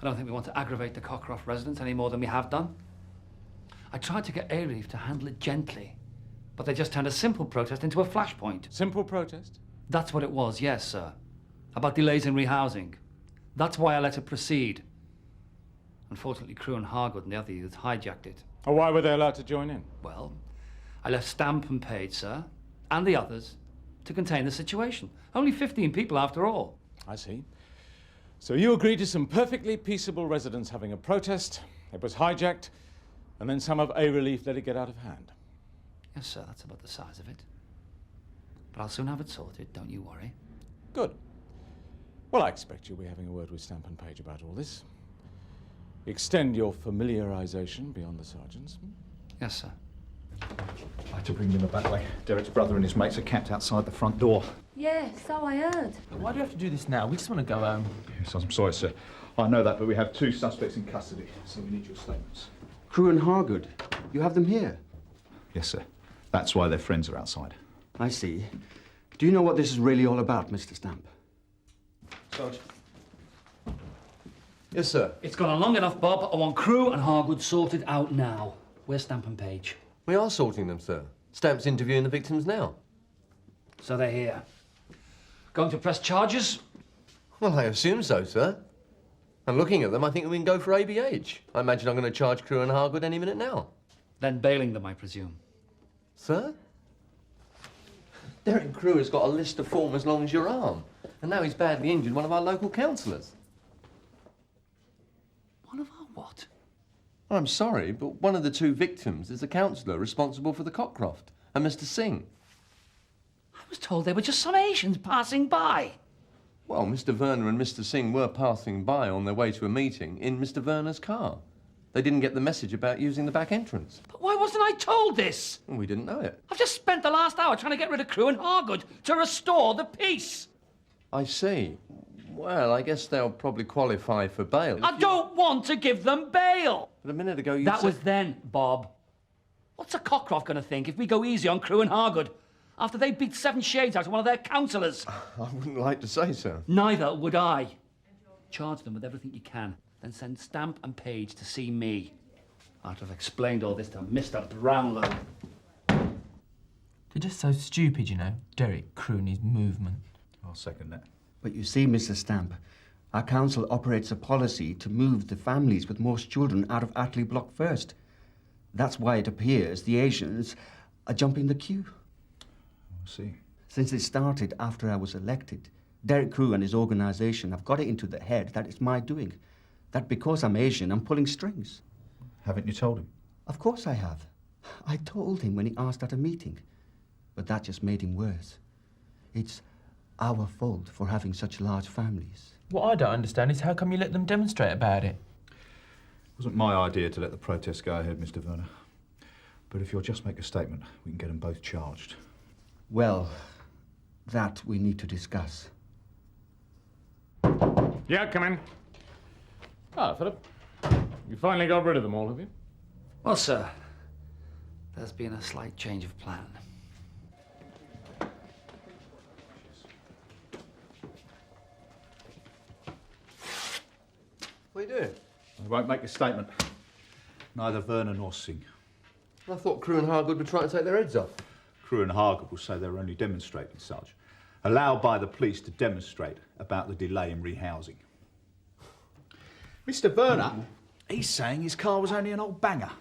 I don't think we want to aggravate the Cockcroft residents any more than we have done. I tried to get A-Relief to handle it gently, but they just turned a simple protest into a flashpoint. Simple protest? That's what it was, yes, sir. About delays in rehousing. That's why I let it proceed. Unfortunately, Crewe and Hargood and the other youths hijacked it. Oh, why were they allowed to join in? Well, I left Stamp and Page, sir, and the others, to contain the situation. Only 15 people after all. I see. So you agreed to some perfectly peaceable residents having a protest, it was hijacked, and then some of A-Relief let it get out of hand. Yes, sir, that's about the size of it. But I'll soon have it sorted, don't you worry. Good. Well, I expect you'll be having a word with Stamp and Page about all this. Extend your familiarisation beyond the sergeants. Yes, sir. I had to bring them back way. Derek's brother and his mates are camped outside the front door. Yeah, so I heard. Why do you have to do this now? We just want to go home. Yes, I'm sorry, sir. I know that, but we have 2 suspects in custody, so we need your statements. Crewe and Hargood? You have them here? Yes, sir. That's why their friends are outside. I see. Do you know what this is really all about, Mr. Stamp? Sarge. Yes, sir. It's gone on long enough, Bob. I want Crewe and Hargood sorted out now. Where's Stamp and Page? We are sorting them, sir. Stamp's interviewing the victims now. So they're here. Going to press charges? Well, I assume so, sir. And looking at them, I think we can go for ABH. I imagine I'm going to charge Crewe and Hargood any minute now. Then bailing them, I presume. Sir? Derek Crewe has got a list of form as long as your arm. And now he's badly injured one of our local councillors. One of our what? I'm sorry, but one of the two victims is the councillor responsible for the Cockcroft, and Mr. Singh. I was told they were just some Asians passing by. Well, Mr. Werner and Mr. Singh were passing by on their way to a meeting in Mr. Werner's car. They didn't get the message about using the back entrance. But why wasn't I told this? We didn't know it. I've just spent the last hour trying to get rid of Crewe and Hargood to restore the peace. I see. Well, I guess they'll probably qualify for bail. I don't want to give them bail. But a minute ago you That said... was then, Bob. What's a Cockcroft going to think if we go easy on Crewe and Hargood after they beat 7 shades out of one of their councillors? I wouldn't like to say so. Neither would I. Charge them with everything you can, then send Stamp and Page to see me. After I've explained all this to Mr. Brownlow. They're just so stupid, you know, Derek Crewe and his movement. I'll second that. But you see, Mr. Stamp, our council operates a policy to move the families with most children out of Attley Block first. That's why it appears the Asians are jumping the queue. I see. Since it started after I was elected, Derek Crewe and his organisation have got it into their head that it's my doing. That because I'm Asian, I'm pulling strings. Haven't you told him? Of course I have. I told him when he asked at a meeting. But that just made him worse. It's our fault for having such large families. What I don't understand is how come you let them demonstrate about it? It wasn't my idea to let the protest go ahead, Mr. Werner. But if you'll just make a statement, we can get them both charged. Well, that we need to discuss. Yeah, come in. Ah, Philip. You finally got rid of them all, have you? Well, sir, there's been a slight change of plan. What are you doing? I won't make a statement. Neither Werner nor Singh. I thought Crewe and Hargood would try to take their heads off. Crewe and Hargood will say they're only demonstrating, Sarge. Allowed by the police to demonstrate about the delay in rehousing. Mr. Werner, he's saying his car was only an old banger.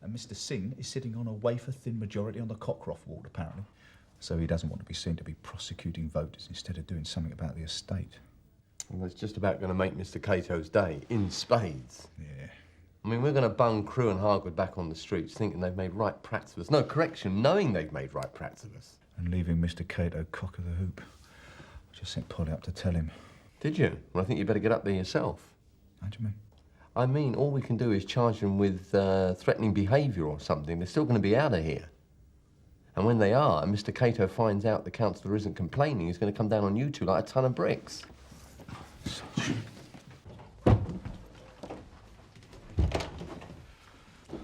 And Mr. Singh is sitting on a wafer-thin majority on the Cockcroft ward, apparently. So he doesn't want to be seen to be prosecuting voters instead of doing something about the estate. Well, it's just about going to make Mr. Cato's day, in spades. Yeah. I mean, we're going to bung Crewe and Hargood back on the streets thinking they've made right prats of us. No, correction, knowing they've made right prats of us. And leaving Mr. Cato cock of the hoop. I just sent Polly up to tell him. Did you? Well, I think you better get up there yourself. How do you mean? I mean, all we can do is charge them with threatening behaviour or something. They're still going to be out of here. And when they are, and Mr. Cato finds out the councillor isn't complaining, he's going to come down on you two like a ton of bricks.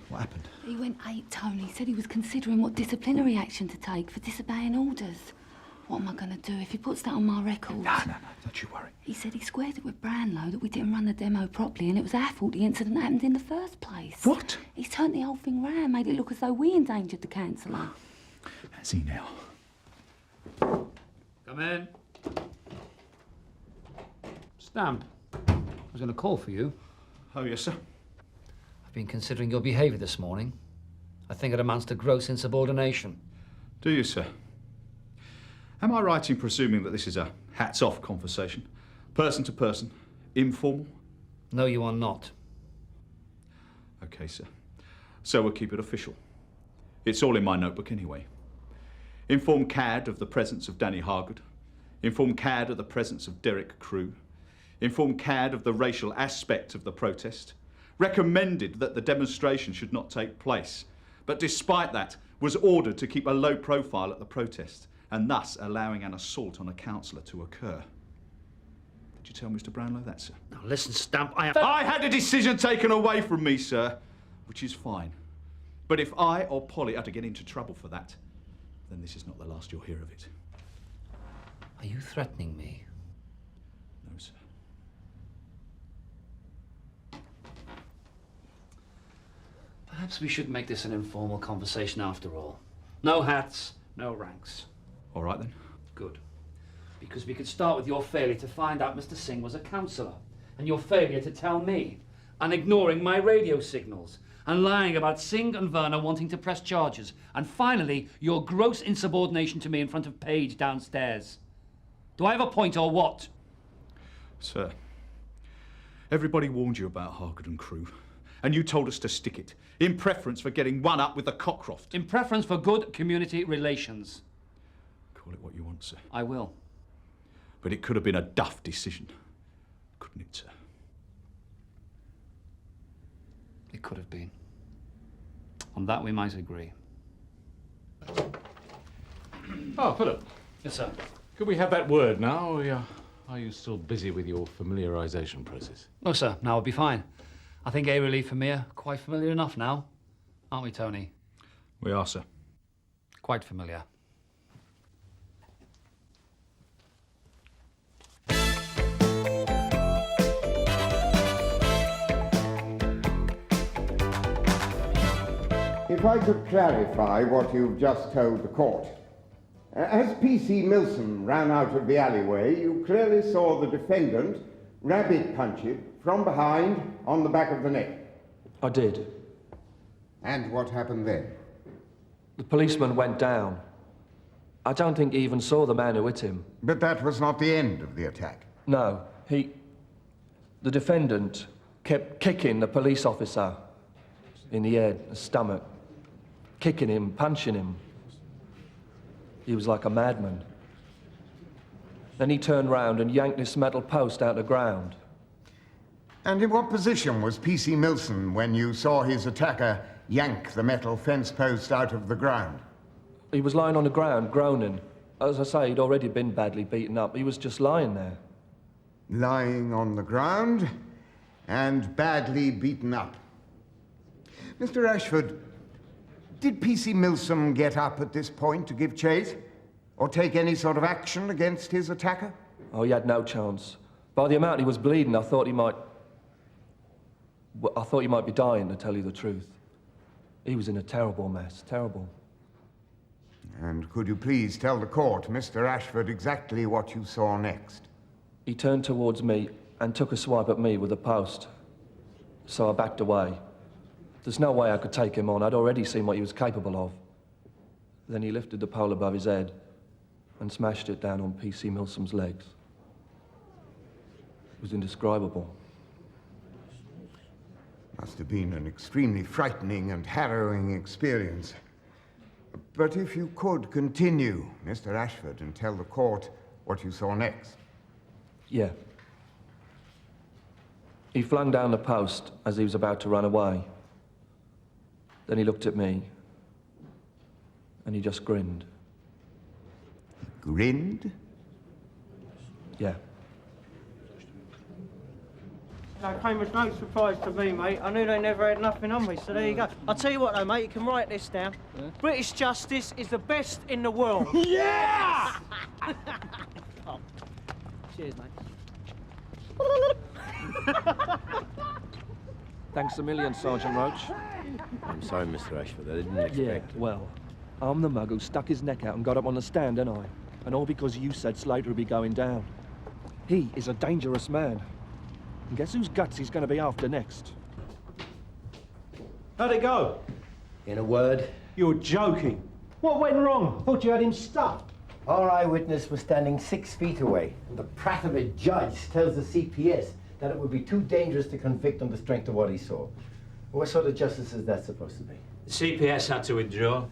What happened? He went 8-tone. He said he was considering what disciplinary action to take for disobeying orders. What am I going to do if he puts that on my record? No, don't you worry. He said he squared it with Brownlow that we didn't run the demo properly and it was our fault the incident happened in the first place. What? He's turned the whole thing round, made it look as though we endangered the councillor. Has he now? Come in. Stamp. I was going to call for you. Oh, yes, sir. I've been considering your behaviour this morning. I think it amounts to gross insubordination. Do you, sir? Am I right in presuming that this is a hats-off conversation? Person to person? Informal? No, you are not. OK, sir. So we'll keep it official. It's all in my notebook anyway. Inform CAD of the presence of Danny Hargood. Inform CAD of the presence of Derek Crewe. Inform CAD of the racial aspect of the protest. Recommended that the demonstration should not take place. But despite that, was ordered to keep a low profile at the protest, and thus allowing an assault on a councillor to occur. Did you tell Mr. Brownlow that, sir? Now listen, Stamp, I had a decision taken away from me, sir, which is fine. But if I or Polly are to get into trouble for that, then this is not the last you'll hear of it. Are you threatening me? No, sir. Perhaps we should make this an informal conversation after all. No hats, no ranks. All right, then. Good. Because we could start with your failure to find out Mr. Singh was a councillor. and your failure to tell me, and ignoring my radio signals, and lying about Singh and Werner wanting to press charges, and finally, your gross insubordination to me in front of Page downstairs. Do I have a point or what? Sir, everybody warned you about Hargood and crew, and you told us to stick it, in preference for getting one up with the Cockcroft. In preference for good community relations. Call it what you want, sir. I will. But it could have been a duff decision, couldn't it, sir? It could have been. On that we might agree. Oh, Philip. Yes, sir. Could we have that word now, or are you still busy with your familiarisation process? No, sir. Now it'll be fine. I think A Relief and me are quite familiar enough now. Aren't we, Tony? We are, sir. Quite familiar. If I could clarify what you've just told the court. As P.C. Milsom ran out of the alleyway, you clearly saw the defendant rabbit punch it from behind on the back of the neck. I did. And what happened then? The policeman went down. I don't think he even saw the man who hit him. But that was not the end of the attack. No, the defendant kept kicking the police officer in the head, the stomach, kicking him, punching him. He was like a madman. Then he turned round and yanked this metal post out of the ground. And in what position was P.C. Milson when you saw his attacker yank the metal fence post out of the ground? He was lying on the ground, groaning. As I say, he'd already been badly beaten up. He was just lying there. Lying on the ground and badly beaten up. Mr. Ashford, did P.C. Milsom get up at this point to give chase? Or take any sort of action against his attacker? Oh, he had no chance. By the amount he was bleeding, I thought he might be dying, to tell you the truth. He was in a terrible mess, terrible. And could you please tell the court, Mr. Ashford, exactly what you saw next? He turned towards me and took a swipe at me with a post. So I backed away. There's no way I could take him on. I'd already seen what he was capable of. Then he lifted the pole above his head and smashed it down on P.C. Milsom's legs. It was indescribable. Must have been an extremely frightening and harrowing experience. But if you could continue, Mr. Ashford, and tell the court what you saw next. Yeah. He flung down the post as he was about to run away. Then he looked at me, and he just grinned. Grinned? Yeah. That came as no surprise to me, mate. I knew they never had nothing on me, so there you go. I'll tell you what, though, mate, you can write this down. Yeah. British justice is the best in the world. Yeah! Oh. Cheers, mate. Thanks a million, Sergeant Roach. I'm sorry, Mr. Ashford. I didn't expect Yeah, it. well, I'm the mug who stuck his neck out and got up on the stand, didn't I? And all because you said Slater would be going down. He is a dangerous man. And guess whose guts he's going to be after next? How'd it go? In a word, You're joking. What went wrong? I thought you had him stuffed. our eyewitness was standing 6 feet away, and the prat of a judge tells the CPS that it would be too dangerous to convict on the strength of what he saw. What sort of justice is that supposed to be? The CPS had to withdraw.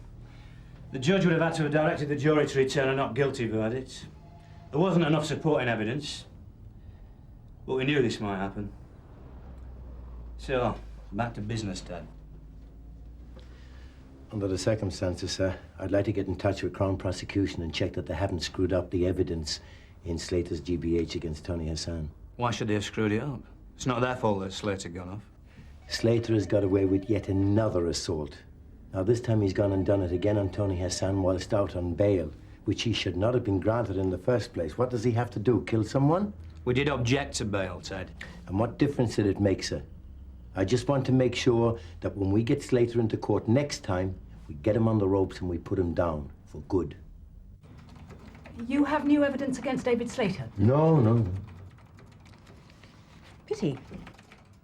The judge would have had to have directed the jury to return a not guilty verdict. There wasn't enough supporting evidence, but we knew this might happen. So, back to business, Dad. Under the circumstances, sir, I'd like to get in touch with Crown Prosecution and check that they haven't screwed up the evidence in Slater's GBH against Tony Hassan. Why should they have screwed it up? It's not their fault that Slater gone off. Slater has got away with yet another assault. Now, this time he's gone and done it again on Tony Hassan whilst out on bail, which he should not have been granted in the first place. What does he have to do, kill someone? We did object to bail, Ted. And what difference did it make, sir? I just want to make sure that when we get Slater into court next time, we get him on the ropes and we put him down for good. You have new evidence against David Slater? No. Pity.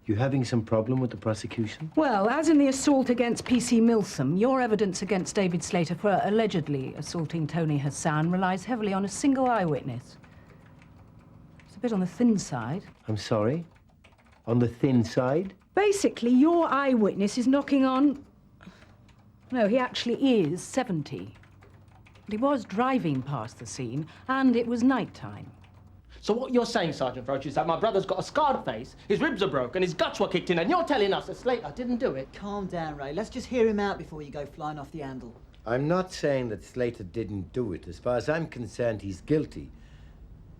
You having some problem with the prosecution? Well, as in the assault against P.C. Milsom, your evidence against David Slater for allegedly assaulting Tony Hassan relies heavily on a single eyewitness. It's a bit on the thin side. I'm sorry? On the thin side? Basically, your eyewitness is knocking on... No, he actually is 70. But he was driving past the scene, and it was night time. So what you're saying, Sergeant Roach, is that my brother's got a scarred face, his ribs are broken, his guts were kicked in, and you're telling us that Slater didn't do it? Calm down, Ray. Let's just hear him out before you go flying off the handle. I'm not saying that Slater didn't do it. As far as I'm concerned, he's guilty.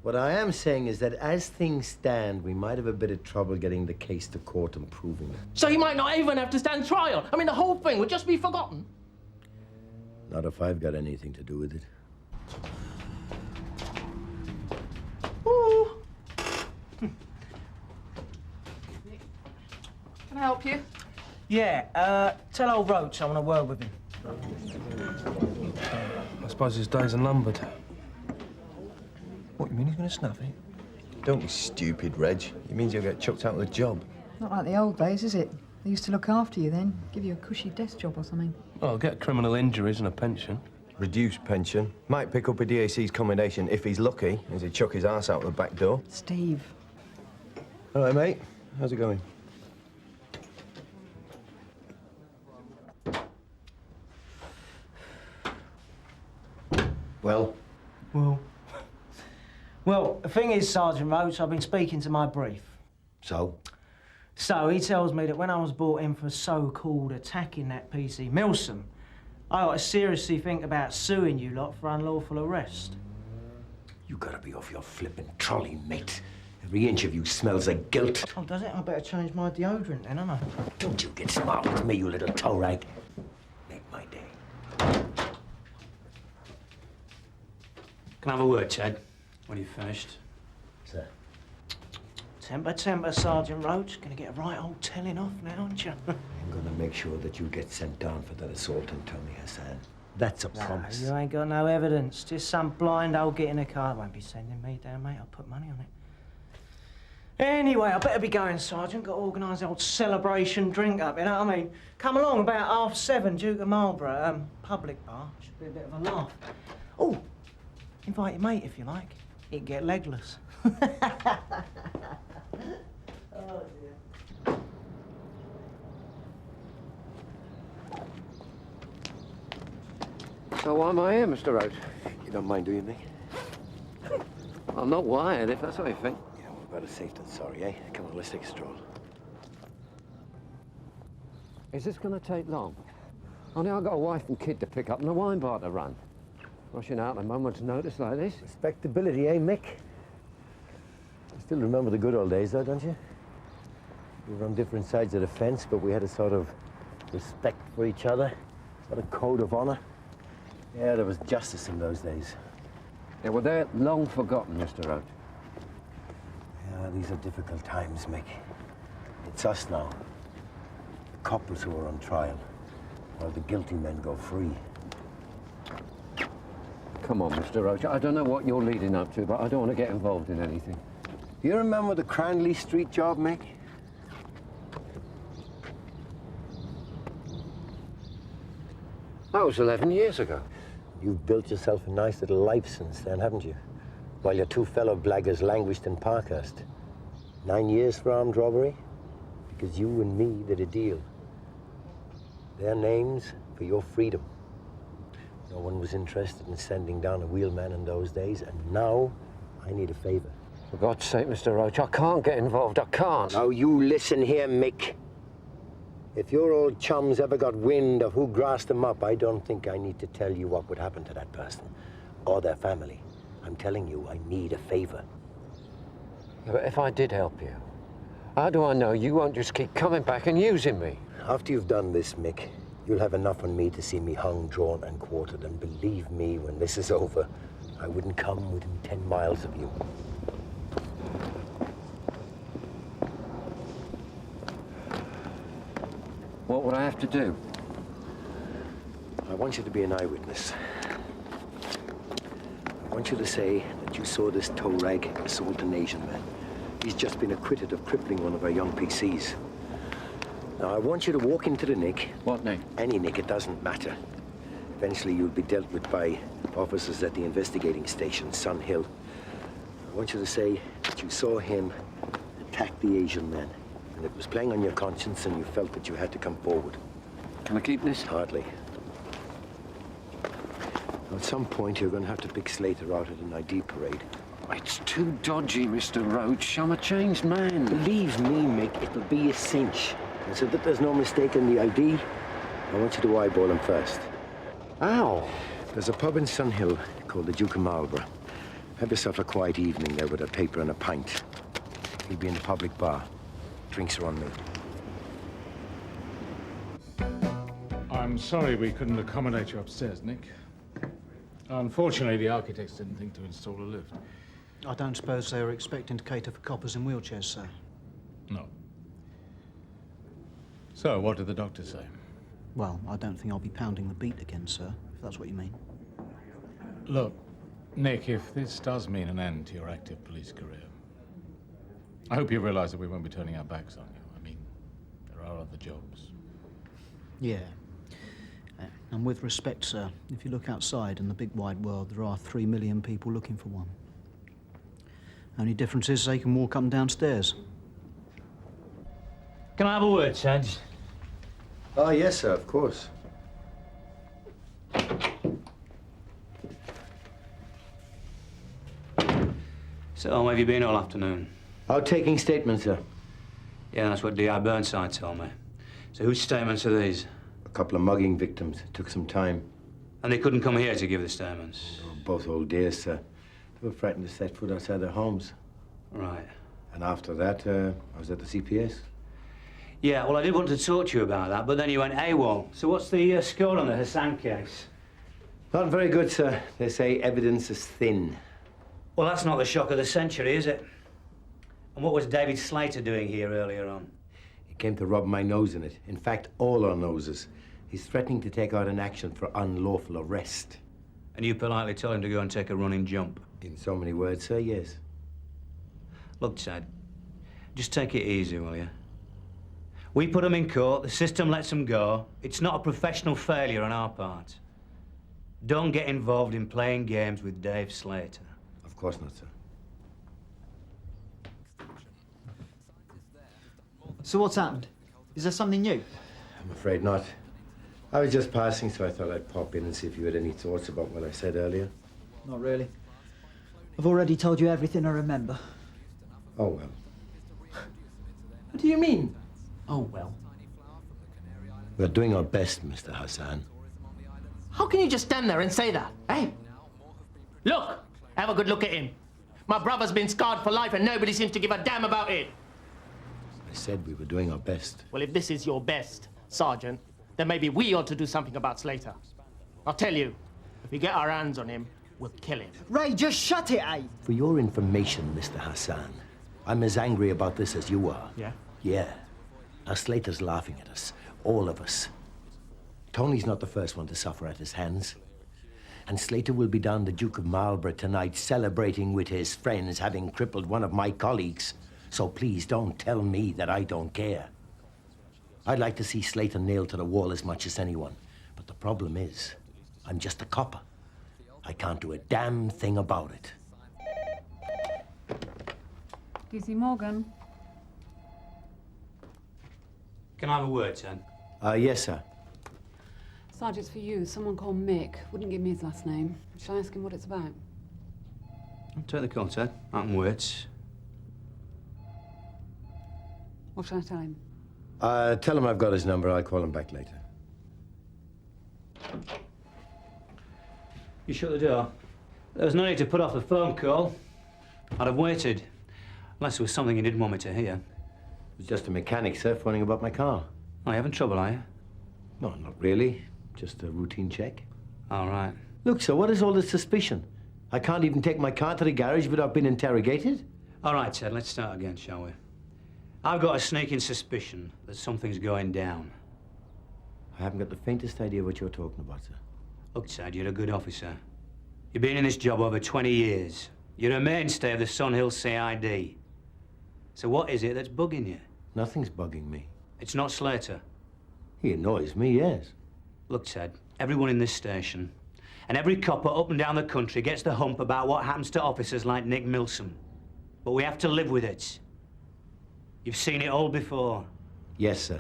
What I am saying is that as things stand, we might have a bit of trouble getting the case to court and proving it. So he might not even have to stand trial. I mean, the whole thing would just be forgotten. Not if I've got anything to do with it. Ooh. Can I help you? Yeah, tell old Roach I want a word with him. I suppose his days are numbered. What, you mean he's going to snuff it? Don't be stupid, Reg. It means you'll get chucked out of the job. Not like the old days, is it? They used to look after you then, give you a cushy desk job or something. Well, I'll get criminal injuries and a pension. Reduced pension. Might pick up a DAC's commendation if he's lucky, as he'd chuck his ass out the back door. Steve. All right, mate. How's it going? Well? Well, the thing is, Sergeant Roach, I've been speaking to my brief. So? So he tells me that when I was brought in for so-called attacking that P.C. Milsom, I ought to seriously think about suing you lot for unlawful arrest. You gotta be off your flippin' trolley, mate. Every inch of you smells of guilt. Oh, does it? I better change my deodorant then, haven't I? Don't you get smart with me, you little toe rag. Make my day. Can I have a word, Ted, when you've finished? Sir. Temper, Sergeant Roach. Gonna get a right old telling off now, aren't you? I'm gonna make sure that you get sent down for that assault on Tony Hassan. That's a promise. You ain't got no evidence. Just some blind old get in a car. Won't be sending me down, mate. I'll put money on it. Anyway, I better be going, Sergeant. Got to organise the old celebration drink up, you know what I mean? Come along about 7:30, Duke of Marlborough, public bar. Should be a bit of a laugh. Oh, invite your mate if you like. He'd get legless. Oh, dear. So why am I here, Mr. Roach? You don't mind, do you, Nick? I'm not wired, if that's what you think. Yeah, well, better safe than sorry, eh? Come on, let's take a stroll. Is this going to take long? Only I've got a wife and kid to pick up and a wine bar to run. Rushing out at a moment's notice like this. Respectability, eh, Mick? You still remember the good old days, though, don't you? We were on different sides of the fence, but we had a sort of respect for each other, sort of code of honor. Yeah, there was justice in those days. Yeah, well, they're long forgotten, Mr. Roach. Yeah, these are difficult times, Mick. It's us now. The coppers who are on trial, while the guilty men go free. Come on, Mr. Roach. I don't know what you're leading up to, but I don't want to get involved in anything. Do you remember the Cranley Street job, Mick? That was 11 years ago. You've built yourself a nice little life since then, haven't you? While your two fellow blaggers languished in Parkhurst. 9 years for armed robbery? Because you and me did a deal. Their names for your freedom. No one was interested in sending down a wheelman in those days, and now I need a favor. For God's sake, Mr. Roach, I can't get involved. I can't. Now, you listen here, Mick. If your old chums ever got wind of who grassed them up, I don't think I need to tell you what would happen to that person or their family. I'm telling you, I need a favor. Yeah, but if I did help you, how do I know you won't just keep coming back and using me? After you've done this, Mick, you'll have enough on me to see me hung, drawn, and quartered. And believe me, when this is over, I wouldn't come within 10 miles of you. What would I have to do? I want you to be an eyewitness. I want you to say that you saw this tow rag assault an Asian man. He's just been acquitted of crippling one of our young PCs. Now, I want you to walk into the nick. What nick? Any nick, it doesn't matter. Eventually, you'll be dealt with by officers at the investigating station, Sun Hill. I want you to say that you saw him attack the Asian man, and it was playing on your conscience, and you felt that you had to come forward. Can I keep this? Hardly. At some point, you're going to have to pick Slater out at an ID parade. It's too dodgy, Mr. Roach. I'm a changed man. Believe me, Mick, it'll be a cinch. And so that there's no mistake in the ID, I want you to eyeball him first. Ow! There's a pub in Sun Hill called the Duke of Marlborough. Have yourself a quiet evening there with a paper and a pint. He'll be in the public bar. Drinks are on me. I'm sorry we couldn't accommodate you upstairs, Nick. Unfortunately, the architects didn't think to install a lift. I don't suppose they were expecting to cater for coppers in wheelchairs, sir. No. So, what did the doctor say? Well, I don't think I'll be pounding the beat again, sir, if that's what you mean. Look, Nick, if this does mean an end to your active police career, I hope you realize that we won't be turning our backs on you. I mean, there are other jobs. Yeah. And with respect, sir, if you look outside in the big wide world, there are 3 million people looking for one. Only difference is they can walk up and down stairs. Can I have a word, Sarge? Oh, yes, sir, of course. So, where have you been all afternoon? Out taking statements, sir. Yeah, that's what D.I. Burnside told me. So, whose statements are these? A couple of mugging victims. It took some time. And they couldn't come here to give the statements? Oh, both old days, sir. They were frightened to set foot outside their homes. Right. And after that, I was at the CPS. Yeah, well, I did want to talk to you about that, but then you went AWOL. So what's the score on the Hassan case? Not very good, sir. They say evidence is thin. Well, that's not the shock of the century, is it? And what was David Slater doing here earlier on? He came to rub my nose in it. In fact, all our noses. He's threatening to take out an action for unlawful arrest. And you politely told him to go and take a running jump? In so many words, sir, yes. Look, Ted, just take it easy, will you? We put him in court, the system lets him go. It's not a professional failure on our part. Don't get involved in playing games with Dave Slater. Of course not, sir. So what's happened? Is there something new? I'm afraid not. I was just passing, so I thought I'd pop in and see if you had any thoughts about what I said earlier. Not really. I've already told you everything I remember. Oh, well. What do you mean? Oh, well. We're doing our best, Mr. Hassan. How can you just stand there and say that, eh? Look! Have a good look at him. My brother's been scarred for life and nobody seems to give a damn about it. I said we were doing our best. Well, if this is your best, Sergeant, then maybe we ought to do something about Slater. I'll tell you, if we get our hands on him, we'll kill him. Ray, just shut it, eh? For your information, Mr. Hassan, I'm as angry about this as you are. Yeah? Yeah. Now, Slater's laughing at us. All of us. Tony's not the first one to suffer at his hands. And Slater will be down the Duke of Marlborough tonight celebrating with his friends having crippled one of my colleagues. So please don't tell me that I don't care. I'd like to see Slater nailed to the wall as much as anyone. But the problem is, I'm just a copper. I can't do a damn thing about it. DC Morgan. Can I have a word, Ted? Yes, sir. Sarge, it's for you. Someone called Mick. Wouldn't give me his last name. Shall I ask him what it's about? I'll take the call, Ted. I can wait. What shall I tell him? Tell him I've got his number. I'll call him back later. You shut the door. There was no need to put off the phone call. I'd have waited. Unless there was something you didn't want me to hear. It was just a mechanic, sir, phoning about my car. Are you having trouble, are you? No, not really. Just a routine check. All right. Look, sir, what is all this suspicion? I can't even take my car to the garage without being interrogated? All right, Ted, let's start again, shall we? I've got a sneaking suspicion that something's going down. I haven't got the faintest idea what you're talking about, sir. Look, Ted, you're a good officer. You've been in this job over 20 years. You're a mainstay of the Sun Hill CID. So what is it that's bugging you? Nothing's bugging me. It's not Slater. He annoys me, yes. Look, Ted, everyone in this station and every copper up and down the country gets the hump about what happens to officers like Nick Milsom. But we have to live with it. You've seen it all before. Yes, sir.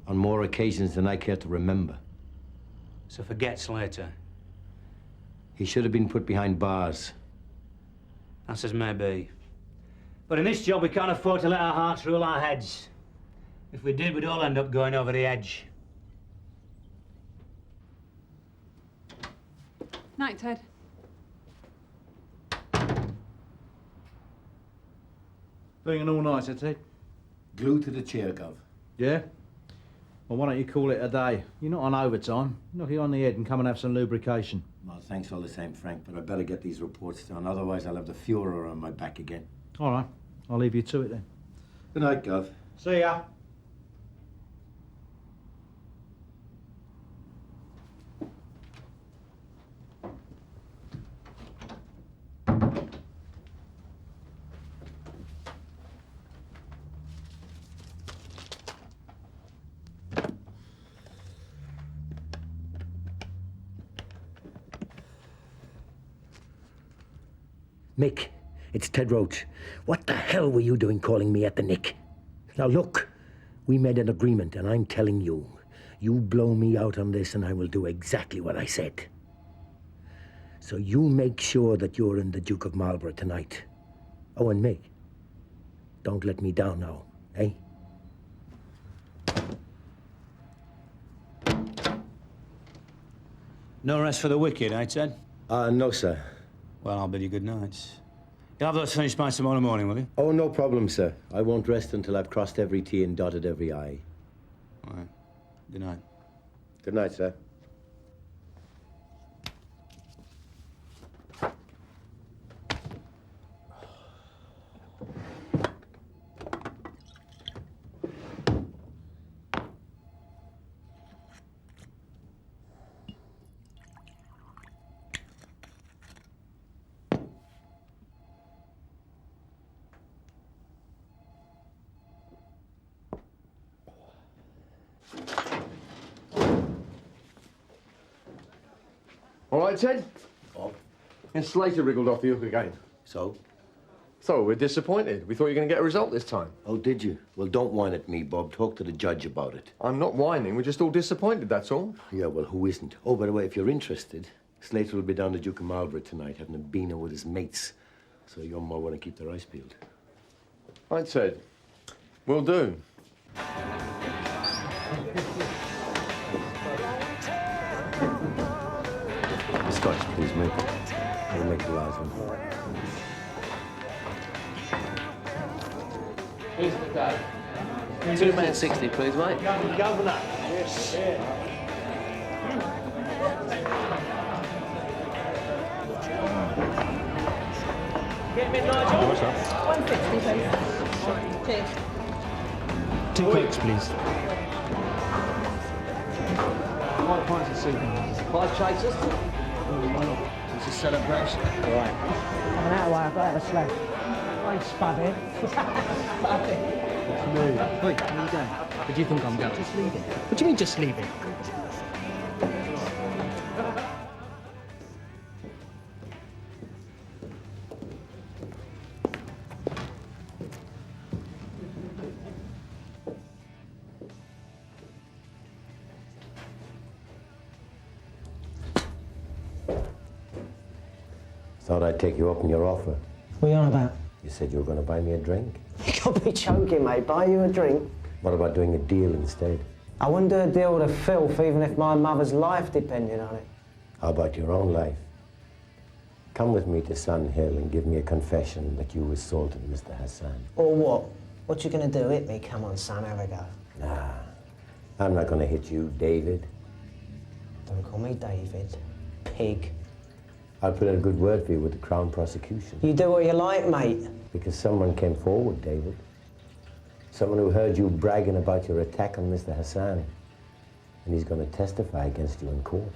On more occasions than I care to remember. So forget Slater. He should have been put behind bars. That's as may be. But in this job, we can't afford to let our hearts rule our heads. If we did, we'd all end up going over the edge. Night, Ted. Doing an all-nighter, Ted? Glued to the chair, Gov. Yeah? Well, why don't you call it a day? You're not on overtime. Knock it on the head and come and have some lubrication. Well, thanks all the same, Frank, but I better get these reports done. Otherwise, I'll have the Fuhrer on my back again. All right. I'll leave you to it then. Good night, Gov. See ya. Mick, it's Ted Roach. What the hell were you doing calling me at the Nick? Now look, we made an agreement and I'm telling you, you blow me out on this and I will do exactly what I said. So you make sure that you're in the Duke of Marlborough tonight. Oh, and Mick, don't let me down now, eh? No rest for the wicked, eh, Ted? No, sir. Well, I'll bid you good night. You'll have those finished by tomorrow morning, will you? Oh, no problem, sir. I won't rest until I've crossed every T and dotted every I. All right. Good night. Good night, sir. All right, Ted? And Slater wriggled off the hook again. So? So, we're disappointed. We thought you were going to get a result this time. Oh, did you? Well, don't whine at me, Bob. Talk to the judge about it. I'm not whining. We're just all disappointed, that's all. Yeah, well, who isn't? Oh, by the way, if you're interested, Slater will be down to Duke of Marlborough tonight having a beano with his mates. So you'll more want to keep their eyes peeled. Right, Ted. Will do. Scotch, please, mate. I'll make the last one. Here's the day. £2.60, please, mate. Governor. Yes. Get me, Nigel. What's that? 160, please. Cheers. 2 cokes, please. White pints of soup. 5 chasers. It's a celebration. Right. I'm an hour away, I've got to have a slag. I ain't spudding. Spudding. Wait, where are you going? Where do you think I'm going? Just leave it. What do you mean, just leave it? Thought I'd take you up on your offer. What are you on about? You said you were going to buy me a drink. You can't be joking, mate. Buy you a drink? What about doing a deal instead? I wouldn't do a deal with a filth even if my mother's life depended on it. How about your own life? Come with me to Sun Hill and give me a confession that you assaulted Mr. Hassan. Or what? What you gonna do? Hit me? Come on, son, have a go. Nah, I'm not going to hit you, David. Don't call me David. Pig. I'll put in a good word for you with the Crown prosecution. You do what you like, mate. Because someone came forward, David. Someone who heard you bragging about your attack on Mr. Hassan. And he's going to testify against you in court.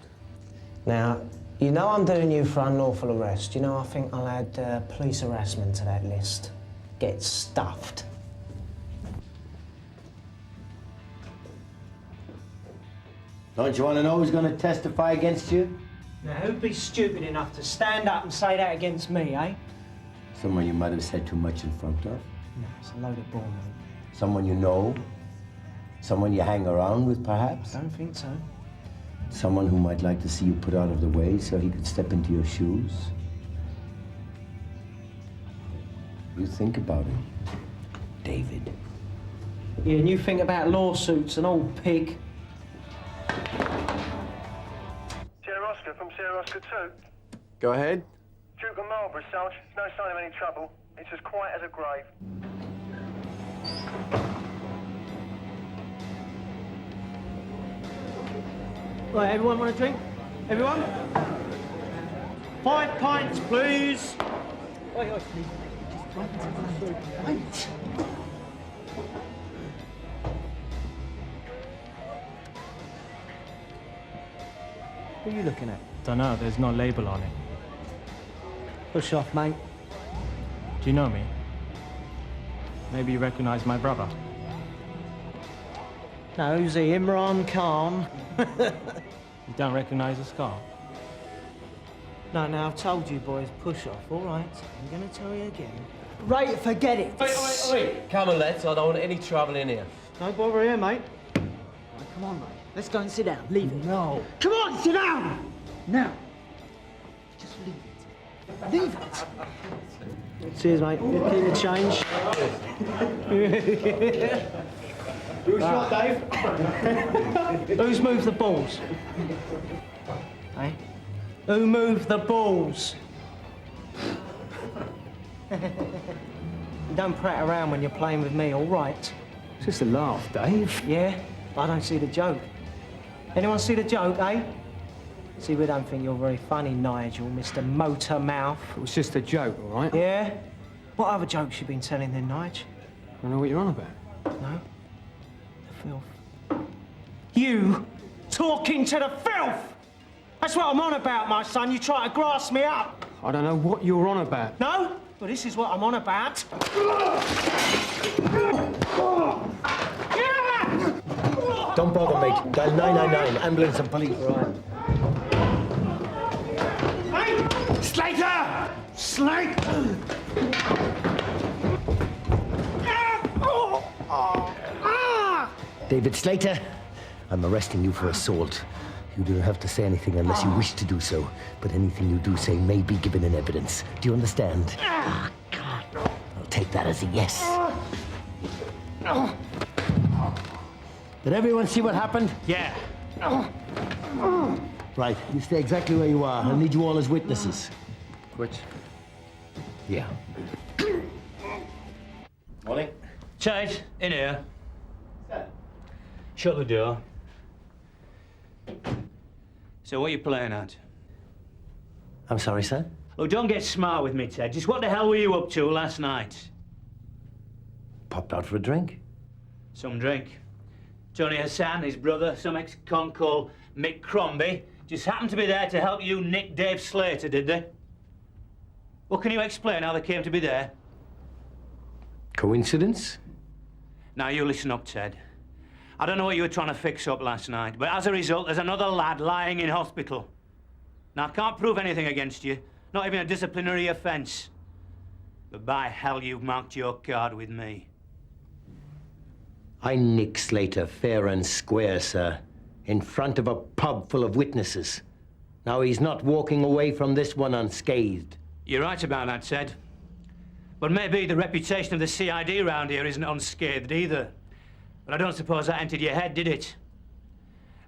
Now, you know I'm doing you for unlawful arrest. You know, I think I'll add police harassment to that list. get stuffed. Don't you want to know who's going to testify against you? Now, who'd be stupid enough to stand up and say that against me, eh? Someone you might have said too much in front of. No, it's a load of bull, mate. Someone you know. Someone you hang around with, perhaps. I don't think so. Someone who might like to see you put out of the way so he could step into your shoes. You think about it, David. Yeah, and you think about lawsuits and old pig. Sierra Oscar from Sierra Oscar 2. Go ahead. Duke of Marlborough, Sarge. No sign of any trouble. It's as quiet as a grave. Right, everyone want a drink? Everyone? 5 pints, please. Oi, oi. Wait. Who are you looking at? Dunno, there's no label on it. Push off, mate. Do you know me? Maybe you recognize my brother. No, who's he? Imran Khan? You don't recognize the scar? No, I've told you boys, push off, all right? I'm gonna tell you again. Right, forget it. Wait. Come on, lads. I don't want any trouble in here. No bother here, mate. Right, come on, mate. Let's go and sit down. Leave it. No. Come on, sit down! Now. Just leave it. Leave it. Cheers, mate. Keep the change. Who's shot, Dave? Who's moved the balls? Hey? Who moved the balls? Don't prat around when you're playing with me, all right? It's just a laugh, Dave. Yeah? I don't see the joke. Anyone see the joke, eh? See, we don't think you're very funny, Nigel, Mr. Motormouth. It was just a joke, all right? Yeah? What other jokes you been telling then, Nigel? I don't know what you're on about. No? The filth. You talking to the filth! That's what I'm on about, my son. You try to grass me up. I don't know what you're on about. No? Well, this is what I'm on about. Don't bother, mate. Dial 999, ambulance and police. Hey! Slater! Slater! David Slater, I'm arresting you for assault. You don't have to say anything unless you wish to do so, but anything you do say may be given in evidence. Do you understand? I'll take that as a yes. Did everyone see what happened? Yeah. Right, you stay exactly where you are. I'll need you all as witnesses. Which? Yeah. Morning. Chase, in here. Shut the door. So what are you playing at? I'm sorry, sir? Look, don't get smart with me, Ted. Just what the hell were you up to last night? Popped out for a drink. Some drink. Tony Hassan, his brother, some ex-con called Mick Crombie, just happened to be there to help you nick Dave Slater, did they? Well, can you explain how they came to be there? Coincidence? Now, you listen up, Ted. I don't know what you were trying to fix up last night, but as a result, there's another lad lying in hospital. Now, I can't prove anything against you, not even a disciplinary offence. But by hell, you've marked your card with me. I nicked Slater fair and square, sir, in front of a pub full of witnesses. Now, he's not walking away from this one unscathed. You're right about that, Ted. But maybe the reputation of the CID round here isn't unscathed either. But I don't suppose that entered your head, did it?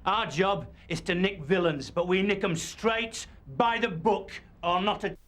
Our job is to nick villains, but we nick them straight by the book or not at